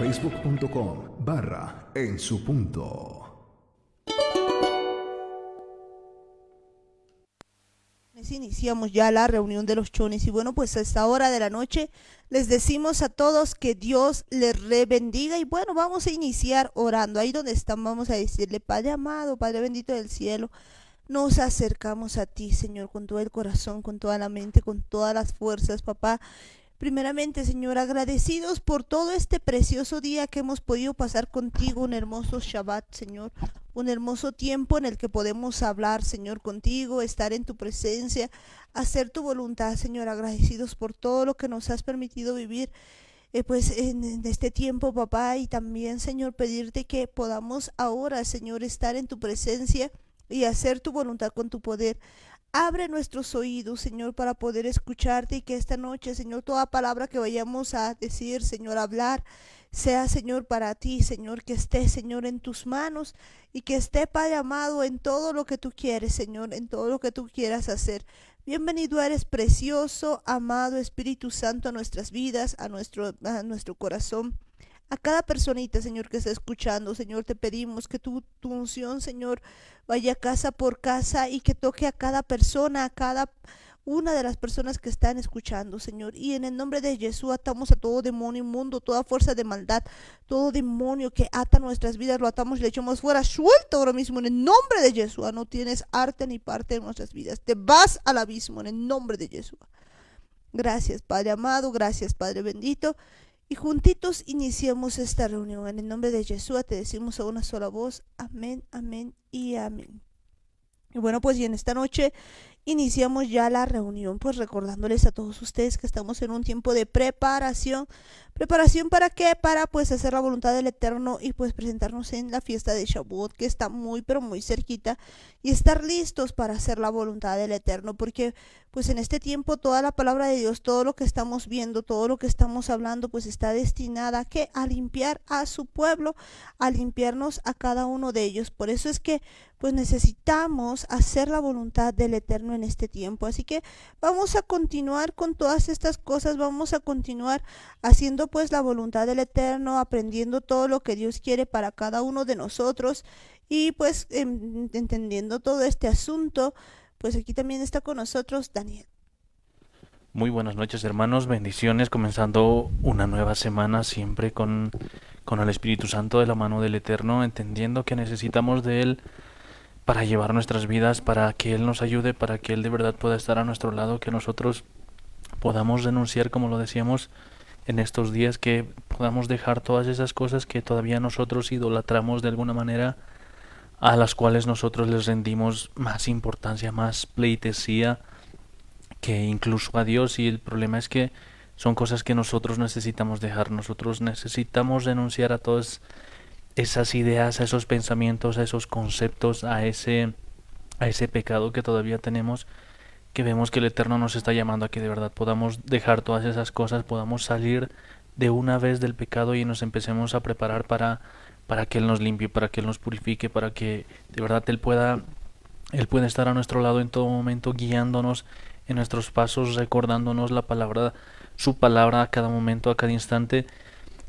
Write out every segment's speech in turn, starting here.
facebook.com/en su punto. Iniciamos ya la reunión de los chones y bueno, pues a esta hora de la noche les decimos a todos que Dios les bendiga y bueno, vamos a iniciar orando. Ahí donde están vamos a decirle: Padre amado, Padre bendito del cielo, nos acercamos a ti, Señor, con todo el corazón, con toda la mente, con todas las fuerzas, papá. Primeramente, Señor, agradecidos por todo este precioso día que hemos podido pasar contigo, un hermoso Shabbat, Señor, un hermoso tiempo en el que podemos hablar, Señor, contigo, estar en tu presencia, hacer tu voluntad, Señor, agradecidos por todo lo que nos has permitido vivir, pues en este tiempo, papá, y también, Señor, pedirte que podamos ahora, Señor, estar en tu presencia y hacer tu voluntad con tu poder. Abre nuestros oídos, Señor, para poder escucharte y que esta noche, Señor, toda palabra que vayamos a decir, Señor, hablar, sea, Señor, para ti, Señor, que esté, Señor, en tus manos y que esté, Padre amado, en todo lo que tú quieres, Señor, en todo lo que tú quieras hacer. Bienvenido eres, precioso, amado Espíritu Santo, a nuestras vidas, a nuestro corazón. A cada personita, Señor, que está escuchando, Señor, te pedimos que tu unción, Señor, vaya casa por casa y que toque a cada persona, a cada una de las personas que están escuchando, Señor. Y en el nombre de Jesús atamos a todo demonio inmundo, toda fuerza de maldad, todo demonio que ata nuestras vidas, lo atamos y le echamos fuera, suelta ahora mismo en el nombre de Jesús. No tienes arte ni parte en nuestras vidas. Te vas al abismo en el nombre de Jesús. Gracias, Padre amado, gracias, Padre bendito. Y juntitos iniciamos esta reunión. En el nombre de Jesús te decimos a una sola voz: amén, amén y amén. Y bueno, pues y en esta noche iniciamos ya la reunión, pues recordándoles a todos ustedes que estamos en un tiempo de preparación. ¿Preparación para qué? Para pues hacer la voluntad del Eterno y pues presentarnos en la fiesta de Shavuot, que está muy pero muy cerquita, y estar listos para hacer la voluntad del Eterno, porque pues en este tiempo toda la palabra de Dios, todo lo que estamos viendo, todo lo que estamos hablando, pues está destinada a limpiar a su pueblo, a limpiarnos a cada uno de ellos. Por eso es que pues necesitamos hacer la voluntad del Eterno en este tiempo. Así que vamos a continuar con todas estas cosas, vamos a continuar haciendo pues la voluntad del Eterno, aprendiendo todo lo que Dios quiere para cada uno de nosotros y pues entendiendo todo este asunto. Pues aquí también está con nosotros Daniel. Muy buenas noches, hermanos, bendiciones, comenzando una nueva semana siempre con el Espíritu Santo de la mano del Eterno, entendiendo que necesitamos de Él para llevar nuestras vidas, para que Él nos ayude, para que Él de verdad pueda estar a nuestro lado, que nosotros podamos denunciar, como lo decíamos en estos días, que podamos dejar todas esas cosas que todavía nosotros idolatramos de alguna manera, a las cuales nosotros les rendimos más importancia, más pleitesía que incluso a Dios. Y el problema es que son cosas que nosotros necesitamos dejar. Nosotros necesitamos denunciar a todas esas ideas, a esos pensamientos, a esos conceptos, a ese pecado que todavía tenemos, que vemos que el Eterno nos está llamando a que de verdad podamos dejar todas esas cosas, podamos salir de una vez del pecado y nos empecemos a preparar para que Él nos limpie, para que Él nos purifique, para que de verdad Él pueda estar a nuestro lado en todo momento, guiándonos en nuestros pasos, recordándonos la palabra, su palabra a cada momento, a cada instante.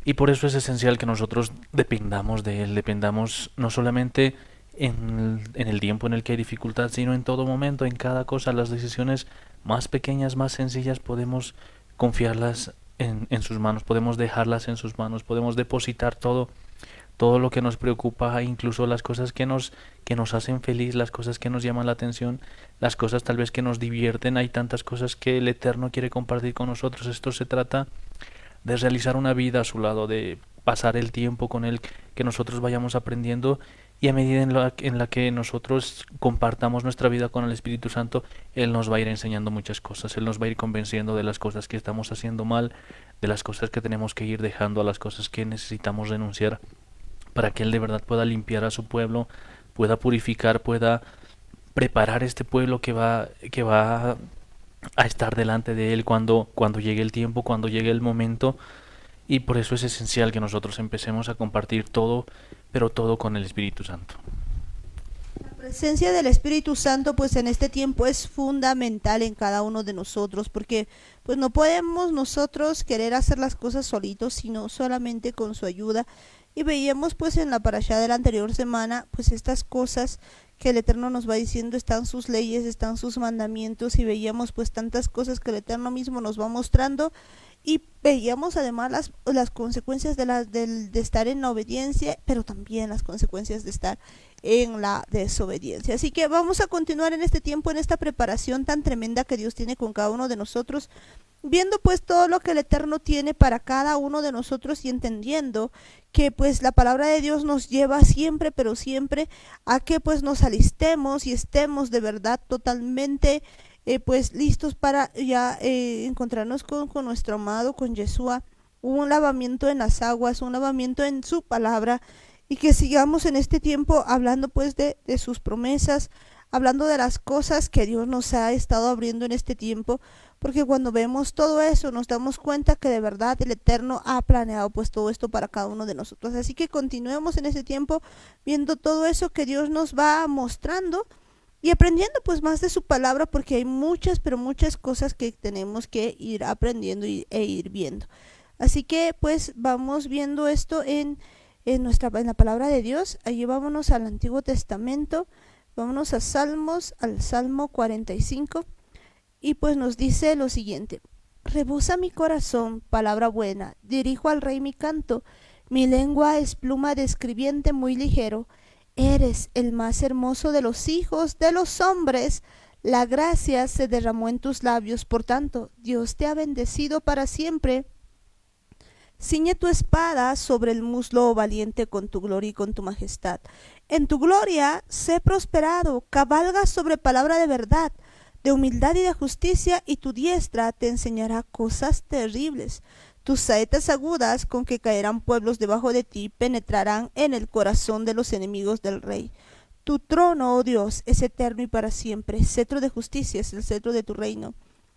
Y por eso es esencial que nosotros dependamos de Él, dependamos no solamente en el tiempo en el que hay dificultad, sino en todo momento, en cada cosa. Las decisiones más pequeñas, más sencillas, podemos confiarlas en sus manos, podemos dejarlas en sus manos, podemos depositar todo lo que nos preocupa, incluso las cosas que nos hacen feliz, las cosas que nos llaman la atención, las cosas tal vez que nos divierten. Hay tantas cosas que el Eterno quiere compartir con nosotros. Esto se trata de realizar una vida a su lado, de pasar el tiempo con Él, que nosotros vayamos aprendiendo, y a medida en la que nosotros compartamos nuestra vida con el Espíritu Santo, Él nos va a ir enseñando muchas cosas, Él nos va a ir convenciendo de las cosas que estamos haciendo mal, de las cosas que tenemos que ir dejando, a las cosas que necesitamos renunciar, para que Él de verdad pueda limpiar a su pueblo, pueda purificar, pueda preparar este pueblo que va a estar delante de Él cuando llegue el tiempo, cuando llegue el momento. Y por eso es esencial que nosotros empecemos a compartir todo, pero todo con el Espíritu Santo. Presencia del Espíritu Santo pues en este tiempo es fundamental en cada uno de nosotros, porque pues no podemos nosotros querer hacer las cosas solitos, sino solamente con su ayuda. Y veíamos pues en la parashá de la anterior semana pues estas cosas que el Eterno nos va diciendo, están sus leyes, están sus mandamientos, y veíamos pues tantas cosas que el Eterno mismo nos va mostrando, y veíamos además las consecuencias de estar en la obediencia, pero también las consecuencias de estar en la desobediencia. Así que vamos a continuar en este tiempo, en esta preparación tan tremenda que Dios tiene con cada uno de nosotros, viendo pues todo lo que el Eterno tiene para cada uno de nosotros, y entendiendo que pues la palabra de Dios nos lleva siempre, pero siempre, a que pues nos alistemos y estemos de verdad totalmente pues listos para ya encontrarnos con nuestro amado, con Yeshua, un lavamiento en las aguas, un lavamiento en su palabra, y que sigamos en este tiempo hablando pues de sus promesas, hablando de las cosas que Dios nos ha estado abriendo en este tiempo, porque cuando vemos todo eso nos damos cuenta que de verdad el Eterno ha planeado pues todo esto para cada uno de nosotros. Así que continuemos en ese tiempo viendo todo eso que Dios nos va mostrando y aprendiendo pues más de su palabra, porque hay muchas, pero muchas cosas que tenemos que ir aprendiendo e ir viendo. Así que pues vamos viendo esto en la palabra de Dios. Allí vámonos al Antiguo Testamento, vámonos a Salmos, al Salmo 45, y pues nos dice lo siguiente: rebosa mi corazón palabra buena, dirijo al rey mi canto, mi lengua es pluma de escribiente muy ligero. Eres el más hermoso de los hijos de los hombres, la gracia se derramó en tus labios, por tanto Dios te ha bendecido para siempre. Ciñe tu espada sobre el muslo, oh valiente, con tu gloria y con tu majestad. En tu gloria sé prosperado, cabalga sobre palabra de verdad, de humildad y de justicia, y tu diestra te enseñará cosas terribles. Tus saetas agudas con que caerán pueblos debajo de ti penetrarán en el corazón de los enemigos del rey. Tu trono, oh Dios, es eterno y para siempre. Cetro de justicia es el cetro de tu reino.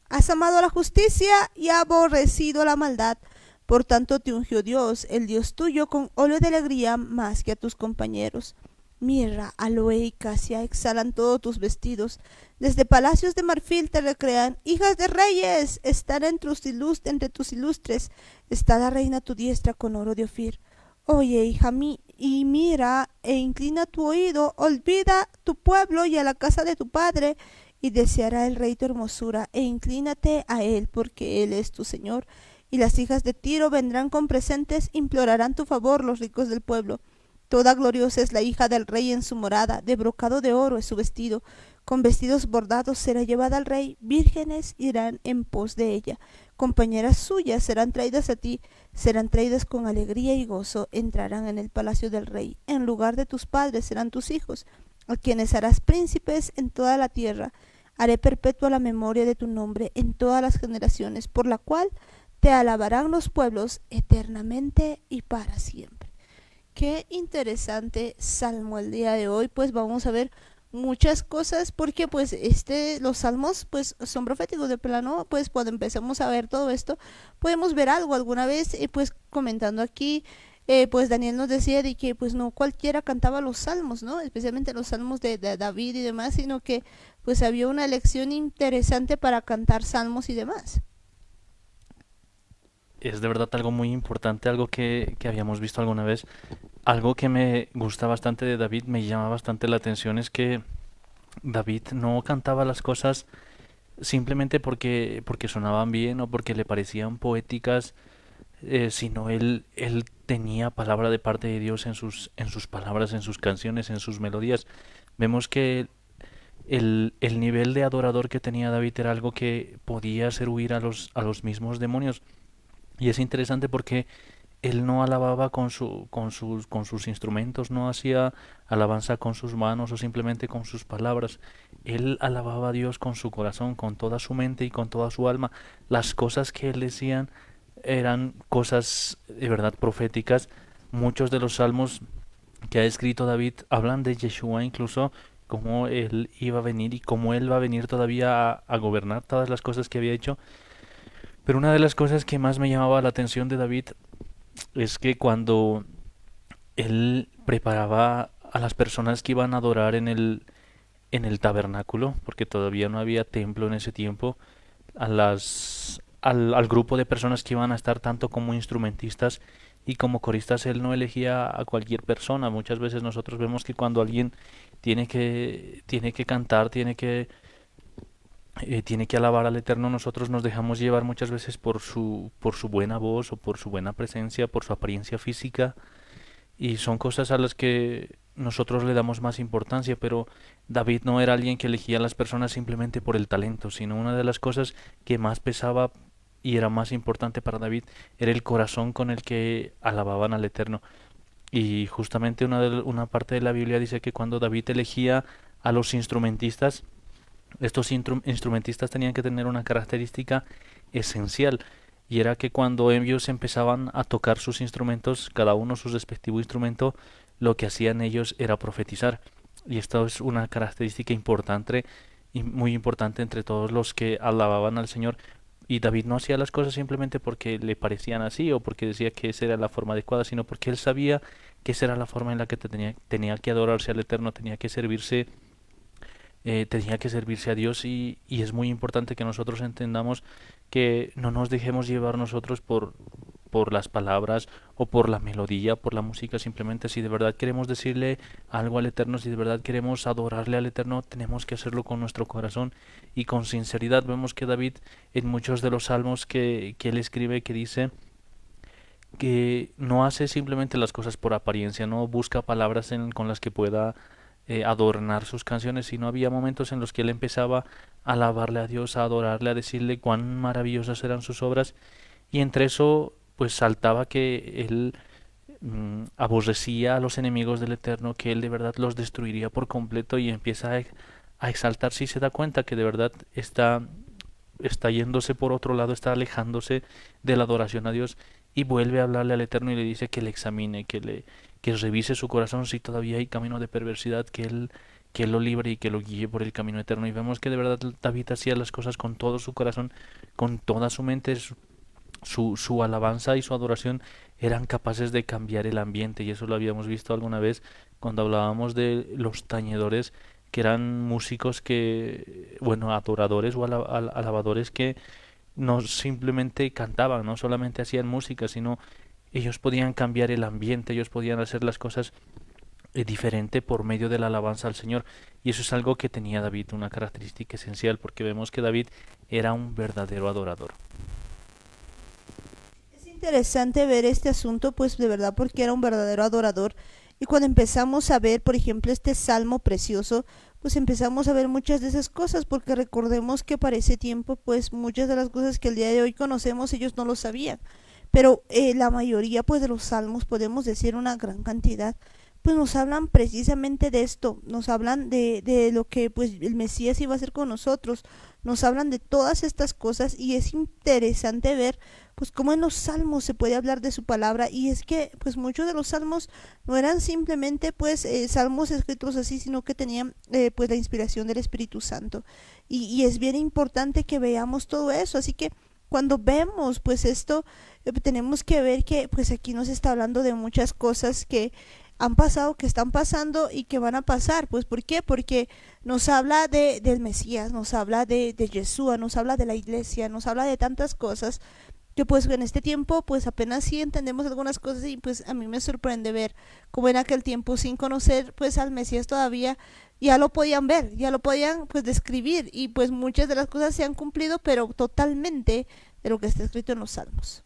Has amado la justicia y aborrecido la maldad. Por tanto te ungió Dios, el Dios tuyo, con óleo de alegría más que a tus compañeros. Mirra, aloe y casia exhalan todos tus vestidos. Desde palacios de marfil te recrean. Hijas de reyes están entre tus ilustres. Está la reina a tu diestra con oro de Ofir. Oye, hija y mira e inclina tu oído. Olvida tu pueblo y a la casa de tu padre, y deseará el rey tu hermosura, e inclínate a él, porque él es tu Señor. Y las hijas de Tiro vendrán con presentes, implorarán tu favor los ricos del pueblo. Toda gloriosa es la hija del rey en su morada, de brocado de oro es su vestido, con vestidos bordados será llevada al rey, vírgenes irán en pos de ella, compañeras suyas serán traídas a ti, serán traídas con alegría y gozo, entrarán en el palacio del rey, en lugar de tus padres serán tus hijos, a quienes harás príncipes en toda la tierra. Haré perpetua la memoria de tu nombre en todas las generaciones, por la cual te alabarán los pueblos eternamente y para siempre. Qué interesante salmo el día de hoy. Pues vamos a ver muchas cosas, porque pues los salmos pues son proféticos. De plano, pues cuando empezamos a ver todo esto podemos ver algo alguna vez, pues comentando aquí, pues Daniel nos decía de que pues no cualquiera cantaba los salmos, ¿no? Especialmente los salmos de David y demás, sino que pues había una elección interesante para cantar salmos y demás. Es de verdad algo muy importante, algo que habíamos visto alguna vez. Algo que me gusta bastante de David, me llama bastante la atención, es que David no cantaba las cosas simplemente porque sonaban bien o porque le parecían poéticas, sino él tenía palabra de parte de Dios en sus palabras, en sus canciones, en sus melodías. Vemos que el nivel de adorador que tenía David era algo que podía hacer huir a los mismos demonios. Y es interesante porque él no alababa con sus instrumentos, no hacía alabanza con sus manos o simplemente con sus palabras. Él alababa a Dios con su corazón, con toda su mente y con toda su alma. Las cosas que él decían eran cosas de verdad proféticas. Muchos de los salmos que ha escrito David hablan de Yeshua, incluso cómo él iba a venir y cómo él va a venir todavía a gobernar todas las cosas que había hecho. Pero una de las cosas que más me llamaba la atención de David es que cuando él preparaba a las personas que iban a adorar en el tabernáculo, porque todavía no había templo en ese tiempo, al grupo de personas que iban a estar tanto como instrumentistas y como coristas. Él no elegía a cualquier persona. Muchas veces nosotros vemos que cuando alguien tiene que cantar, tiene que alabar al Eterno, nosotros nos dejamos llevar muchas veces por su buena voz o por su buena presencia, por su apariencia física, y son cosas a las que nosotros le damos más importancia. Pero David no era alguien que elegía a las personas simplemente por el talento, sino una de las cosas que más pesaba y era más importante para David era el corazón con el que alababan al Eterno. Y justamente una parte de la Biblia dice que cuando David elegía a los instrumentistas, estos instrumentistas tenían que tener una característica esencial, y era que cuando ellos empezaban a tocar sus instrumentos, cada uno su respectivo instrumento, lo que hacían ellos era profetizar. Y esto es una característica importante y muy importante entre todos los que alababan al Señor. Y David no hacía las cosas simplemente porque le parecían así o porque decía que esa era la forma adecuada, sino porque él sabía que esa era la forma en la que tenía que adorarse al Eterno, tenía que servirse a Dios. Y es muy importante que nosotros entendamos que no nos dejemos llevar nosotros por las palabras o por la melodía, por la música. Simplemente, si de verdad queremos decirle algo al Eterno, si de verdad queremos adorarle al Eterno, tenemos que hacerlo con nuestro corazón y con sinceridad. Vemos que David, en muchos de los salmos que él escribe, que dice que no hace simplemente las cosas por apariencia, no busca palabras con las que pueda adornar sus canciones, sino había momentos en los que él empezaba a alabarle a Dios, a adorarle, a decirle cuán maravillosas eran sus obras, y entre eso pues saltaba que él aborrecía a los enemigos del Eterno, que él de verdad los destruiría por completo, y empieza a exaltarse y se da cuenta que de verdad está yéndose por otro lado, está alejándose de la adoración a Dios, y vuelve a hablarle al Eterno y le dice que le examine, que revise su corazón si todavía hay camino de perversidad, que él lo libre y que lo guíe por el camino eterno. Y vemos que de verdad David hacía las cosas con todo su corazón, con toda su mente. Su alabanza y su adoración eran capaces de cambiar el ambiente, y eso lo habíamos visto alguna vez cuando hablábamos de los tañedores, que eran músicos que, bueno, adoradores o alabadores que no simplemente cantaban, no solamente hacían música, sino ellos podían cambiar el ambiente, ellos podían hacer las cosas diferente por medio de la alabanza al Señor. Y eso es algo que tenía David, una característica esencial, porque vemos que David era un verdadero adorador. Es interesante ver este asunto, pues de verdad, porque era un verdadero adorador. Y cuando empezamos a ver, por ejemplo, este salmo precioso, pues empezamos a ver muchas de esas cosas, porque recordemos que para ese tiempo, pues muchas de las cosas que el día de hoy conocemos, ellos no lo sabían. Pero la mayoría, pues de los salmos, podemos decir una gran cantidad, pues nos hablan precisamente de esto, nos hablan de lo que pues el Mesías iba a hacer con nosotros, nos hablan de todas estas cosas, y es interesante ver pues cómo en los salmos se puede hablar de su palabra. Y es que pues muchos de los salmos no eran simplemente pues salmos escritos así, sino que tenían pues la inspiración del Espíritu Santo, y es bien importante que veamos todo eso. Así que cuando vemos pues esto, tenemos que ver que pues aquí nos está hablando de muchas cosas que han pasado, que están pasando y que van a pasar. Pues ¿por qué? Porque nos habla del Mesías, nos habla de Yeshua, nos habla de la iglesia, nos habla de tantas cosas que pues en este tiempo pues apenas sí entendemos algunas cosas. Y pues a mí me sorprende ver cómo en aquel tiempo, sin conocer pues al Mesías todavía, ya lo podían ver, ya lo podían pues describir, y pues muchas de las cosas se han cumplido, pero totalmente de lo que está escrito en los salmos.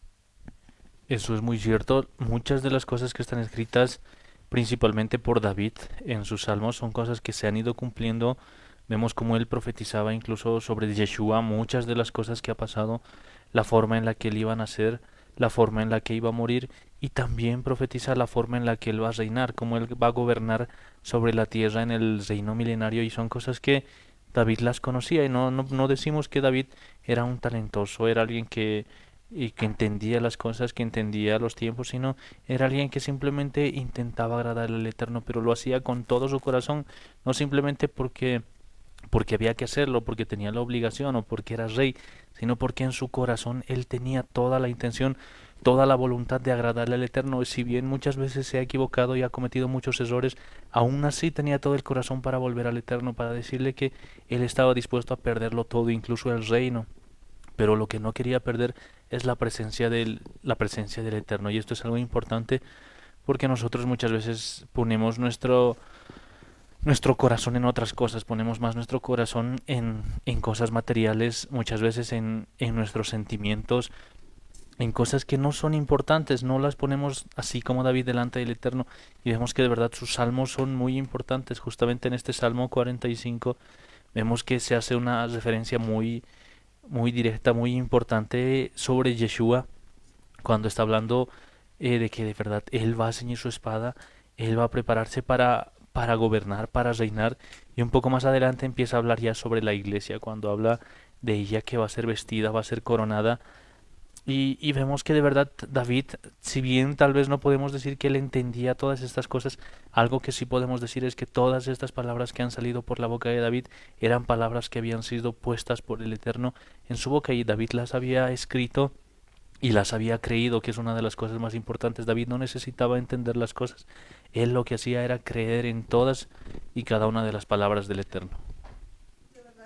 Eso es muy cierto. Muchas de las cosas que están escritas principalmente por David en sus salmos son cosas que se han ido cumpliendo. Vemos cómo él profetizaba incluso sobre Yeshua, muchas de las cosas que ha pasado, la forma en la que él iba a nacer, la forma en la que iba a morir, y también profetiza la forma en la que él va a reinar, cómo él va a gobernar sobre la tierra en el reino milenario. Y son cosas que David las conocía. Y no decimos que David era un talentoso, era alguien que entendía las cosas, que entendía los tiempos, sino era alguien que simplemente intentaba agradar al Eterno, pero lo hacía con todo su corazón, no simplemente porque había que hacerlo, porque tenía la obligación o porque era rey, sino porque en su corazón él tenía toda la intención toda la voluntad de agradarle al Eterno. Si bien muchas veces se ha equivocado y ha cometido muchos errores, aún así tenía todo el corazón para volver al Eterno, para decirle que él estaba dispuesto a perderlo todo, incluso el reino. Pero lo que no quería perder es la presencia del Eterno. Y esto es algo importante porque nosotros muchas veces ponemos nuestro corazón en otras cosas, ponemos más nuestro corazón en cosas materiales, muchas veces en nuestros sentimientos, en cosas que no son importantes, no las ponemos así como David delante del Eterno. Y vemos que de verdad sus salmos son muy importantes. Justamente en este Salmo 45 vemos que se hace una referencia muy directa, muy importante sobre Yeshua, cuando está hablando de que de verdad Él va a ceñir su espada, Él va a prepararse para gobernar, para reinar. Y un poco más adelante empieza a hablar ya sobre la iglesia, cuando habla de ella que va a ser vestida, va a ser coronada. Y vemos que de verdad David, si bien tal vez no podemos decir que él entendía todas estas cosas, algo que sí podemos decir es que todas estas palabras que han salido por la boca de David eran palabras que habían sido puestas por el Eterno en su boca, y David las había escrito y las había creído, que es una de las cosas más importantes. David no necesitaba entender las cosas, él lo que hacía era creer en todas y cada una de las palabras del Eterno.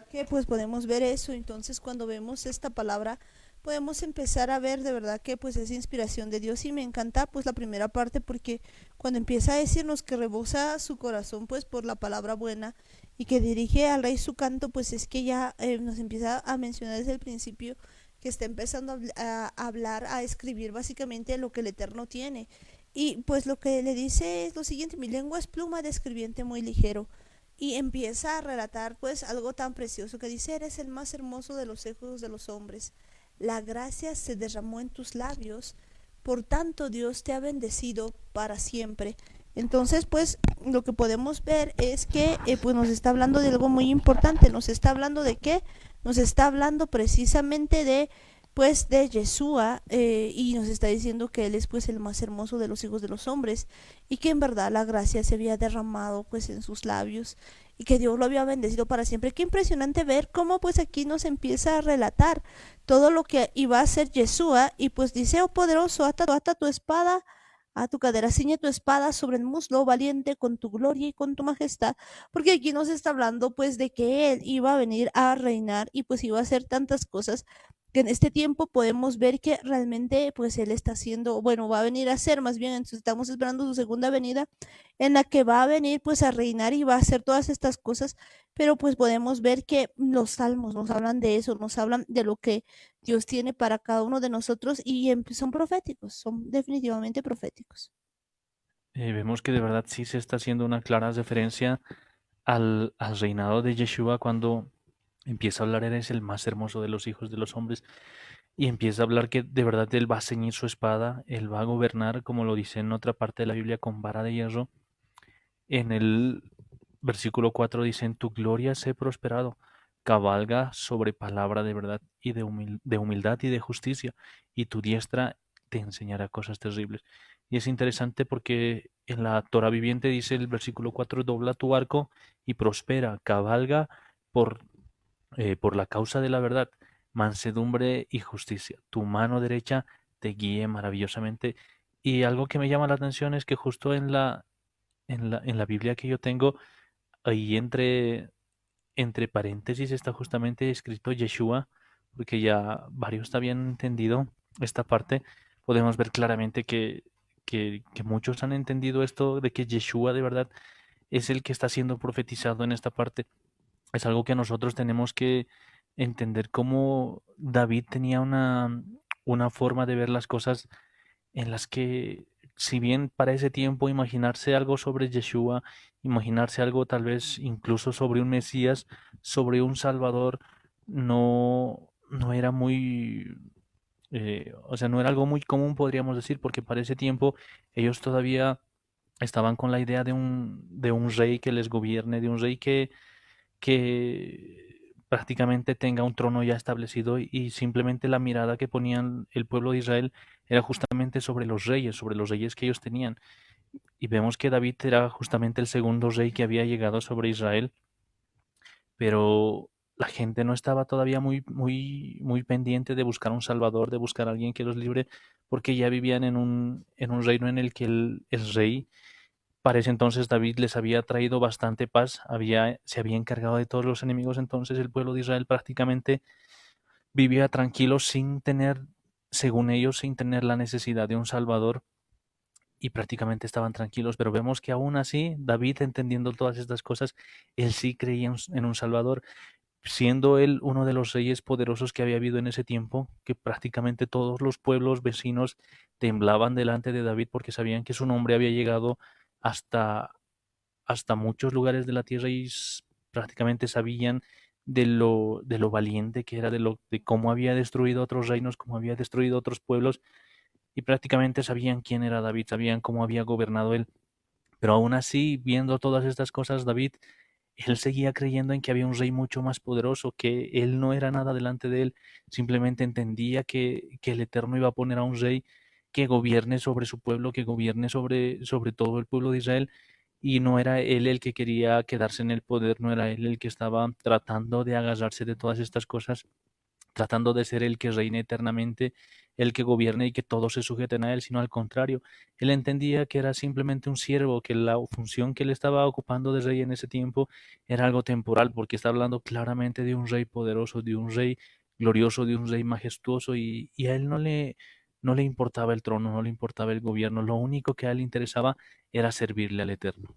Que pues podemos ver eso. Entonces cuando vemos esta palabra podemos empezar a ver de verdad que pues es inspiración de Dios. Y me encanta pues la primera parte, porque cuando empieza a decirnos que rebosa su corazón pues por la palabra buena y que dirige al rey su canto, pues es que ya nos empieza a mencionar desde el principio que está empezando a hablar, a escribir básicamente lo que el Eterno tiene. Y pues lo que le dice es lo siguiente: mi lengua es pluma de escribiente muy ligero. Y empieza a relatar pues algo tan precioso que dice: eres el más hermoso de los hijos de los hombres, la gracia se derramó en tus labios, por tanto Dios te ha bendecido para siempre. Entonces pues lo que podemos ver es que pues nos está hablando de algo muy importante. Nos está hablando de qué, nos está hablando precisamente de pues de Yeshua, y nos está diciendo que él es pues el más hermoso de los hijos de los hombres, y que en verdad la gracia se había derramado pues en sus labios y que Dios lo había bendecido para siempre. Qué impresionante ver cómo pues aquí nos empieza a relatar todo lo que iba a hacer Yeshua. Y pues dice: oh poderoso, ata tu espada a tu cadera, ciñe tu espada sobre el muslo, valiente con tu gloria y con tu majestad. Porque aquí nos está hablando pues de que él iba a venir a reinar y pues iba a hacer tantas cosas que en este tiempo podemos ver que realmente pues él está haciendo, bueno, va a venir a hacer más bien. Entonces estamos esperando su segunda venida, en la que va a venir pues a reinar y va a hacer todas estas cosas. Pero pues podemos ver que los salmos nos hablan de eso, nos hablan de lo que Dios tiene para cada uno de nosotros, y son proféticos, son definitivamente proféticos. Vemos que de verdad sí se está haciendo una clara referencia al reinado de Yeshua cuando empieza a hablar: eres el más hermoso de los hijos de los hombres, y empieza a hablar que de verdad él va a ceñir su espada, él va a gobernar, como lo dice en otra parte de la Biblia, con vara de hierro. En el versículo 4 dice: en tu gloria sé prosperado, cabalga sobre palabra de verdad y de humildad y de justicia, y tu diestra te enseñará cosas terribles. Y es interesante porque en la Torah viviente dice el versículo 4: dobla tu arco y prospera, cabalga por, por la causa de la verdad, mansedumbre y justicia. Tu mano derecha te guíe maravillosamente. Y algo que me llama la atención es que justo en la Biblia que yo tengo, ahí entre paréntesis está justamente escrito Yeshua, porque ya varios habían entendido esta parte. Podemos ver claramente que muchos han entendido esto de que Yeshua de verdad es el que está siendo profetizado en esta parte. Es algo que nosotros tenemos que entender, cómo David tenía una forma de ver las cosas en las que, si bien para ese tiempo imaginarse algo sobre Yeshua, imaginarse algo tal vez incluso sobre un Mesías, sobre un Salvador, no era muy, o sea, no era algo muy común, podríamos decir, porque para ese tiempo ellos todavía estaban con la idea de un rey que les gobierne, de un rey que prácticamente tenga un trono ya establecido, y simplemente la mirada que ponían el pueblo de Israel era justamente sobre los reyes que ellos tenían. Y vemos que David era justamente el segundo rey que había llegado sobre Israel, pero la gente no estaba todavía muy pendiente de buscar un salvador, de buscar a alguien que los libre, porque ya vivían en un reino en el que el rey, para ese entonces David les había traído bastante paz, se había encargado de todos los enemigos, entonces el pueblo de Israel prácticamente vivía tranquilo sin tener, según ellos, sin tener la necesidad de un salvador y prácticamente estaban tranquilos, pero vemos que aún así David, entendiendo todas estas cosas, él sí creía en un salvador, siendo él uno de los reyes poderosos que había habido en ese tiempo, que prácticamente todos los pueblos vecinos temblaban delante de David porque sabían que su nombre había llegado hasta, hasta muchos lugares de la tierra y prácticamente sabían de lo valiente que era, de cómo había destruido otros reinos, cómo había destruido otros pueblos, y prácticamente sabían quién era David, sabían cómo había gobernado él. Pero aún así, viendo todas estas cosas, David, él seguía creyendo en que había un rey mucho más poderoso, que él no era nada delante de él, simplemente entendía que el Eterno iba a poner a un rey que gobierne sobre su pueblo, que gobierne sobre todo el pueblo de Israel, y no era él el que quería quedarse en el poder, no era él el que estaba tratando de agarrarse de todas estas cosas, tratando de ser el que reine eternamente, el que gobierne y que todos se sujeten a él, sino al contrario, él entendía que era simplemente un siervo, que la función que él estaba ocupando de rey en ese tiempo era algo temporal, porque está hablando claramente de un rey poderoso, de un rey glorioso, de un rey majestuoso, y a él no le importaba el trono, no le importaba el gobierno, lo único que a él le interesaba era servirle al Eterno.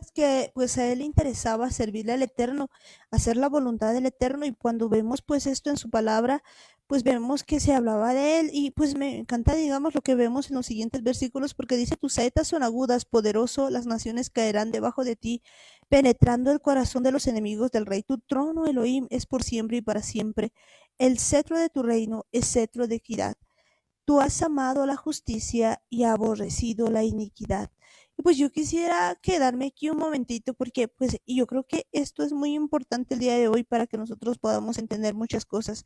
Es que pues a él le interesaba servirle al Eterno, hacer la voluntad del Eterno y cuando vemos pues esto en su palabra, pues vemos que se hablaba de él y pues me encanta digamos lo que vemos en los siguientes versículos porque dice tus saetas son agudas, poderoso, las naciones caerán debajo de ti, penetrando el corazón de los enemigos del rey. Tu trono, Elohim, es por siempre y para siempre. El cetro de tu reino es cetro de equidad. Tú has amado la justicia y aborrecido la iniquidad. Y pues yo quisiera quedarme aquí un momentito porque pues y yo creo que esto es muy importante el día de hoy para que nosotros podamos entender muchas cosas.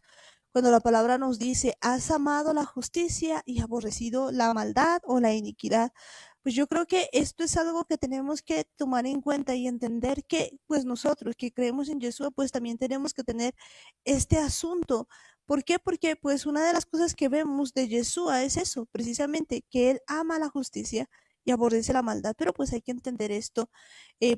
Cuando la palabra nos dice, has amado la justicia y aborrecido la maldad o la iniquidad, pues yo creo que esto es algo que tenemos que tomar en cuenta y entender que pues nosotros que creemos en Yeshua pues también tenemos que tener este asunto. ¿Por qué? Porque pues una de las cosas que vemos de Yeshua es eso, precisamente, que él ama la justicia y aborrece la maldad, pero pues hay que entender esto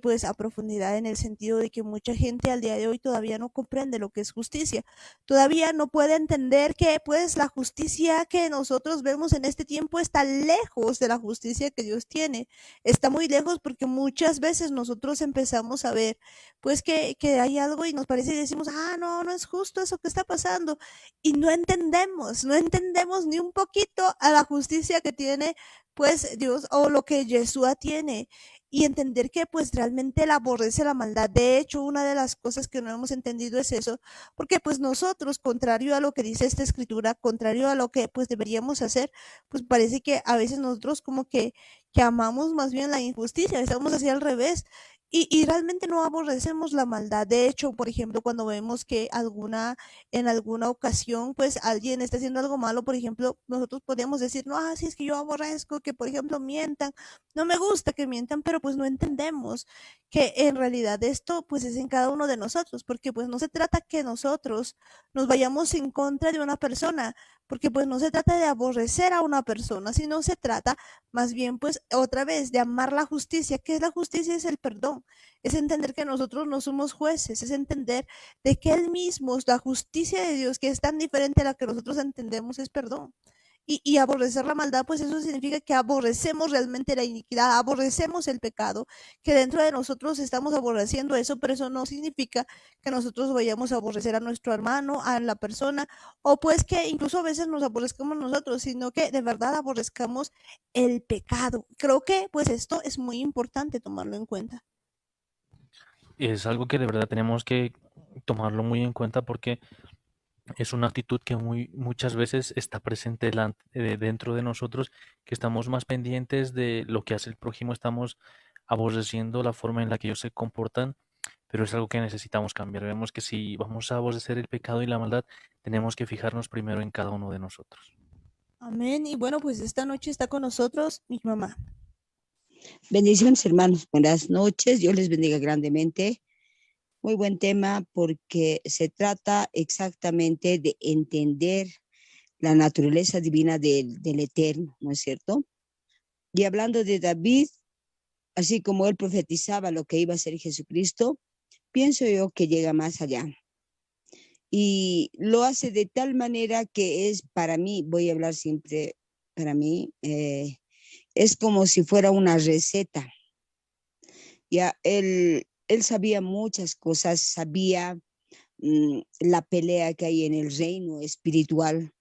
pues a profundidad en el sentido de que mucha gente al día de hoy todavía no comprende lo que es justicia, todavía no puede entender que pues la justicia que nosotros vemos en este tiempo está lejos de la justicia que Dios tiene, está muy lejos porque muchas veces nosotros empezamos a ver pues que hay algo y nos parece y decimos, ah, no, no es justo eso que está pasando y no entendemos, no entendemos ni un poquito a la justicia que tiene pues Dios o lo que Yeshua tiene y entender que pues realmente él aborrece la maldad. De hecho, una de las cosas que no hemos entendido es eso, porque pues nosotros, contrario a lo que dice esta escritura, contrario a lo que pues deberíamos hacer, pues parece que a veces nosotros como que amamos más bien la injusticia, estamos así al revés. Y realmente no aborrecemos la maldad. De hecho, por ejemplo, cuando vemos que en alguna ocasión, pues alguien está haciendo algo malo, por ejemplo, nosotros podríamos decir, no, sí, es que yo aborrezco que, por ejemplo, mientan, no me gusta que mientan, pero pues no entendemos que en realidad esto pues es en cada uno de nosotros, porque pues no se trata que nosotros nos vayamos en contra de una persona, porque pues no se trata de aborrecer a una persona, sino se trata más bien pues otra vez de amar la justicia. ¿Qué es la justicia? Es el perdón, es entender que nosotros no somos jueces, es entender de que Él mismo, la justicia de Dios, que es tan diferente a la que nosotros entendemos, es perdón. Y aborrecer la maldad, pues eso significa que aborrecemos realmente la iniquidad, aborrecemos el pecado, que dentro de nosotros estamos aborreciendo eso, pero eso no significa que nosotros vayamos a aborrecer a nuestro hermano, a la persona, o pues que incluso a veces nos aborrezcamos nosotros, sino que de verdad aborrezcamos el pecado. Creo que pues esto es muy importante tomarlo en cuenta. Es algo que de verdad tenemos que tomarlo muy en cuenta porque es una actitud que muchas veces está presente dentro de nosotros, que estamos más pendientes de lo que hace el prójimo, estamos aborreciendo la forma en la que ellos se comportan, pero es algo que necesitamos cambiar. Vemos que si vamos a aborrecer el pecado y la maldad, tenemos que fijarnos primero en cada uno de nosotros. Amén. Y bueno, pues esta noche está con nosotros mi mamá. Bendiciones, hermanos. Buenas noches. Dios les bendiga grandemente. Muy buen tema porque se trata exactamente de entender la naturaleza divina del Eterno, ¿no es cierto? Y hablando de David, así como él profetizaba lo que iba a ser Jesucristo, pienso yo que llega más allá. Y lo hace de tal manera que es para mí, voy a hablar siempre para mí, es como si fuera una receta. Ya él sabía muchas cosas, sabía la pelea que hay en el reino espiritual,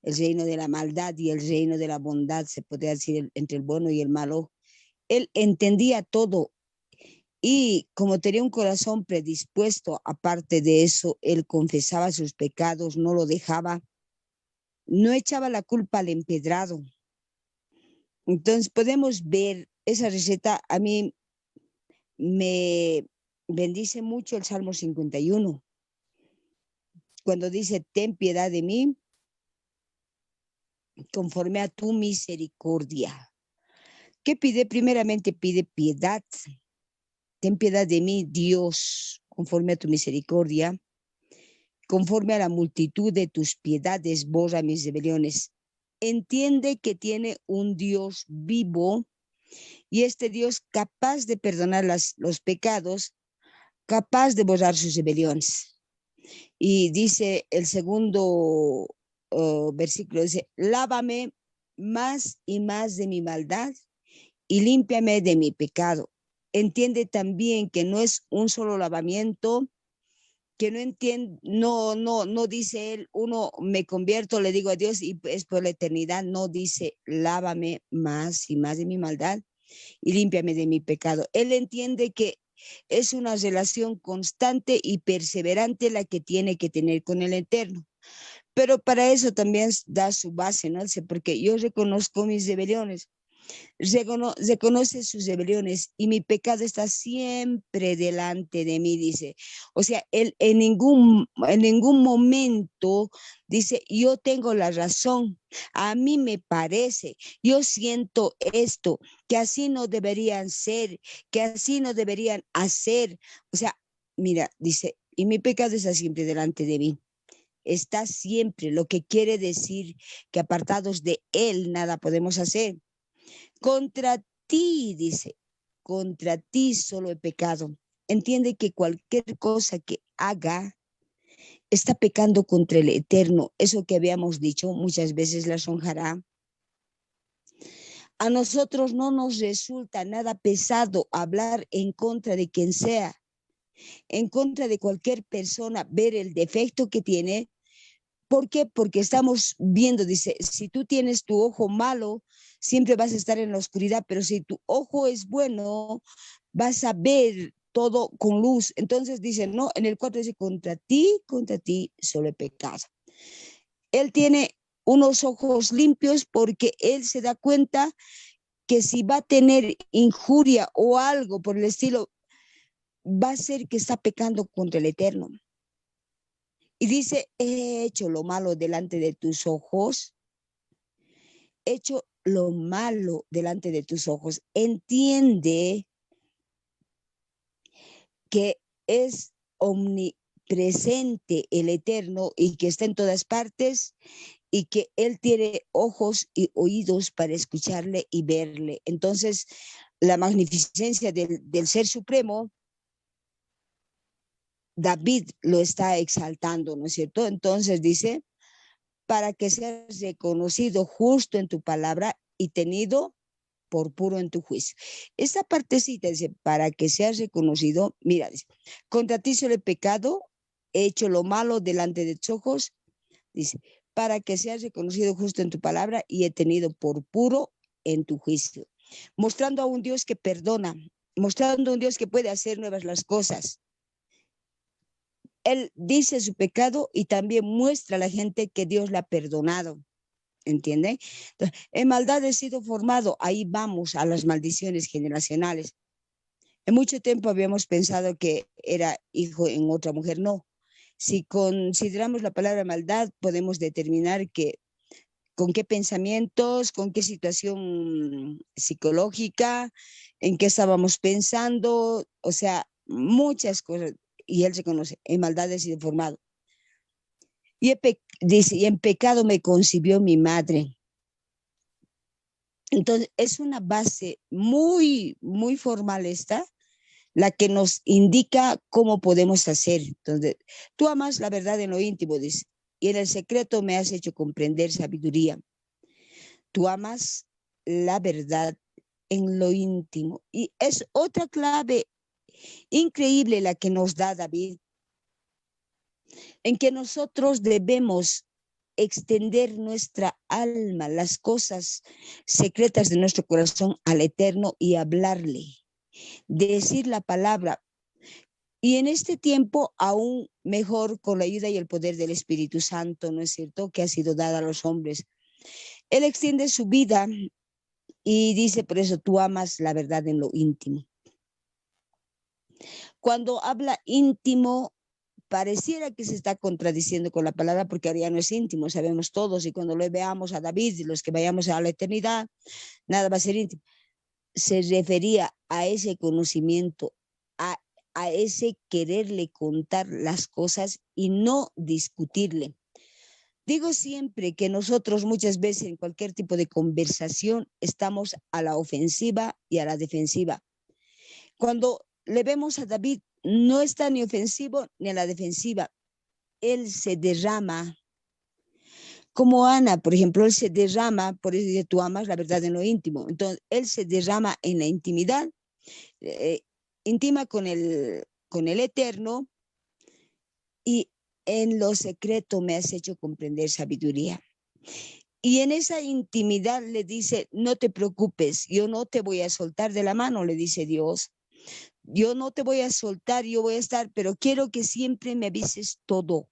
el reino de la maldad y el reino de la bondad, se podría decir, entre el bueno y el malo. Él entendía todo y como tenía un corazón predispuesto, aparte de eso, él confesaba sus pecados, no lo dejaba, no echaba la culpa al empedrado. Entonces podemos ver esa receta. A mí me bendice mucho el Salmo 51, cuando dice, ten piedad de mí conforme a tu misericordia. ¿Qué pide? Primeramente pide piedad. Ten piedad de mí, Dios, conforme a tu misericordia. Conforme a la multitud de tus piedades, borra mis rebeliones. Entiende que tiene un Dios vivo y este Dios capaz de perdonar los pecados, capaz de borrar sus rebeliones. Y dice el segundo versículo, dice, lávame más y más de mi maldad y límpiame de mi pecado. Entiende también que no es un solo lavamiento, que no entiende, no dice él, uno me convierto, le digo a Dios y es por la eternidad. No dice, lávame más y más de mi maldad y límpiame de mi pecado. Él entiende que es una relación constante y perseverante la que tiene que tener con el Eterno. Pero para eso también da su base, ¿no? Porque yo reconozco mis rebeliones, reconoce sus rebeliones y mi pecado está siempre delante de mí, dice. O sea, él en ningún momento dice, yo tengo la razón, a mí me parece, yo siento esto, que así no deberían ser, que así no deberían hacer. O sea, mira, dice, y mi pecado está siempre delante de mí. Está siempre, lo que quiere decir que apartados de él nada podemos hacer. Contra ti, dice, contra ti solo he pecado. Entiende que cualquier cosa que haga está pecando contra el Eterno. Eso que habíamos dicho muchas veces, la sonjará. A nosotros no nos resulta nada pesado hablar en contra de quien sea, en contra de cualquier persona, ver el defecto que tiene. ¿Por qué? Porque estamos viendo, dice, si tú tienes tu ojo malo, siempre vas a estar en la oscuridad, pero si tu ojo es bueno, vas a ver todo con luz. Entonces dice, no, en el 4 dice, contra ti solo he pecado. Él tiene unos ojos limpios porque él se da cuenta que si va a tener injuria o algo por el estilo, va a ser que está pecando contra el Eterno. Y dice, he hecho lo malo delante de tus ojos, he hecho lo malo delante de tus ojos. Entiende que es omnipresente el Eterno y que está en todas partes y que Él tiene ojos y oídos para escucharle y verle. Entonces, la magnificencia del Ser Supremo, David lo está exaltando, ¿no es cierto? Entonces dice, para que seas reconocido justo en tu palabra y tenido por puro en tu juicio. Esta partecita dice, para que seas reconocido, mira, dice, contra ti solo he pecado, he hecho lo malo delante de tus ojos, dice, para que seas reconocido justo en tu palabra y he tenido por puro en tu juicio. Mostrando a un Dios que perdona, mostrando a un Dios que puede hacer nuevas las cosas. Él dice su pecado y también muestra a la gente que Dios la ha perdonado. ¿Entienden? Entonces, en maldad he sido formado. Ahí vamos a las maldiciones generacionales. En mucho tiempo habíamos pensado que era hijo en otra mujer. No. Si consideramos la palabra maldad, podemos determinar que con qué pensamientos, con qué situación psicológica, en qué estábamos pensando. O sea, muchas cosas, y él se conoce, en maldades y deformado. Dice, y en pecado me concibió mi madre. Entonces, es una base muy, muy formal esta, la que nos indica cómo podemos hacer. Entonces, tú amas la verdad en lo íntimo, dice, y en el secreto me has hecho comprender sabiduría. Tú amas la verdad en lo íntimo. Y es otra clave increíble la que nos da David, en que nosotros debemos extender nuestra alma, las cosas secretas de nuestro corazón al Eterno y hablarle, decir la palabra. Y en este tiempo aún mejor con la ayuda y el poder del Espíritu Santo, ¿no es cierto?, que ha sido dada a los hombres. Él extiende su vida y dice, por eso tú amas la verdad en lo íntimo. Cuando habla íntimo, pareciera que se está contradiciendo con la palabra, porque ahora ya no es íntimo, sabemos todos, y cuando lo veamos a David, los que vayamos a la eternidad, nada va a ser íntimo. Se refería a ese conocimiento, a ese quererle contar las cosas y no discutirle. Digo siempre que nosotros muchas veces en cualquier tipo de conversación estamos a la ofensiva y a la defensiva. Cuando le vemos a David, no está ni ofensivo ni a la defensiva. Él se derrama. Como Ana, por ejemplo, él se derrama, por eso dice, tú amas la verdad en lo íntimo. Entonces, él se derrama en la intimidad, íntima con el Eterno, y en lo secreto me has hecho comprender sabiduría. Y en esa intimidad le dice, no te preocupes, yo no te voy a soltar de la mano, le dice Dios. Yo no te voy a soltar, yo voy a estar, pero quiero que siempre me avises todo.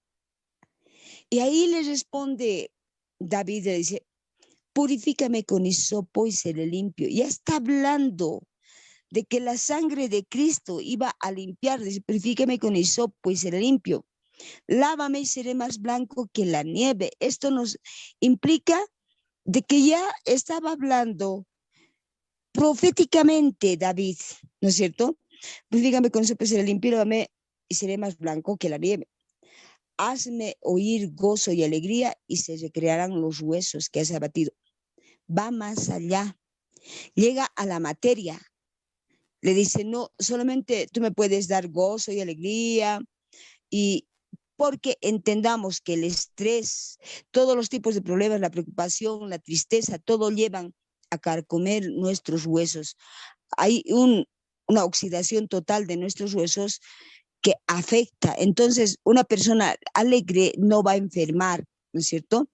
Y ahí le responde David, le dice, purifícame con hisopo y seré limpio. Ya está hablando de que la sangre de Cristo iba a limpiar, dice, purifícame con hisopo y seré limpio. Lávame y seré más blanco que la nieve. Esto nos implica de que ya estaba hablando proféticamente David, ¿no es cierto? Purifícame con hisopo y seré limpio, lávame y seré más blanco que la nieve. Hazme oír gozo y alegría y se recrearán los huesos que has abatido. Va más allá, llega a la materia. Le dice, no, solamente tú me puedes dar gozo y alegría, y porque entendamos que el estrés, todos los tipos de problemas, la preocupación, la tristeza, todo llevan a carcomer nuestros huesos. Hay una oxidación total de nuestros huesos que afecta. Entonces, una persona alegre no va a enfermar, ¿no es cierto?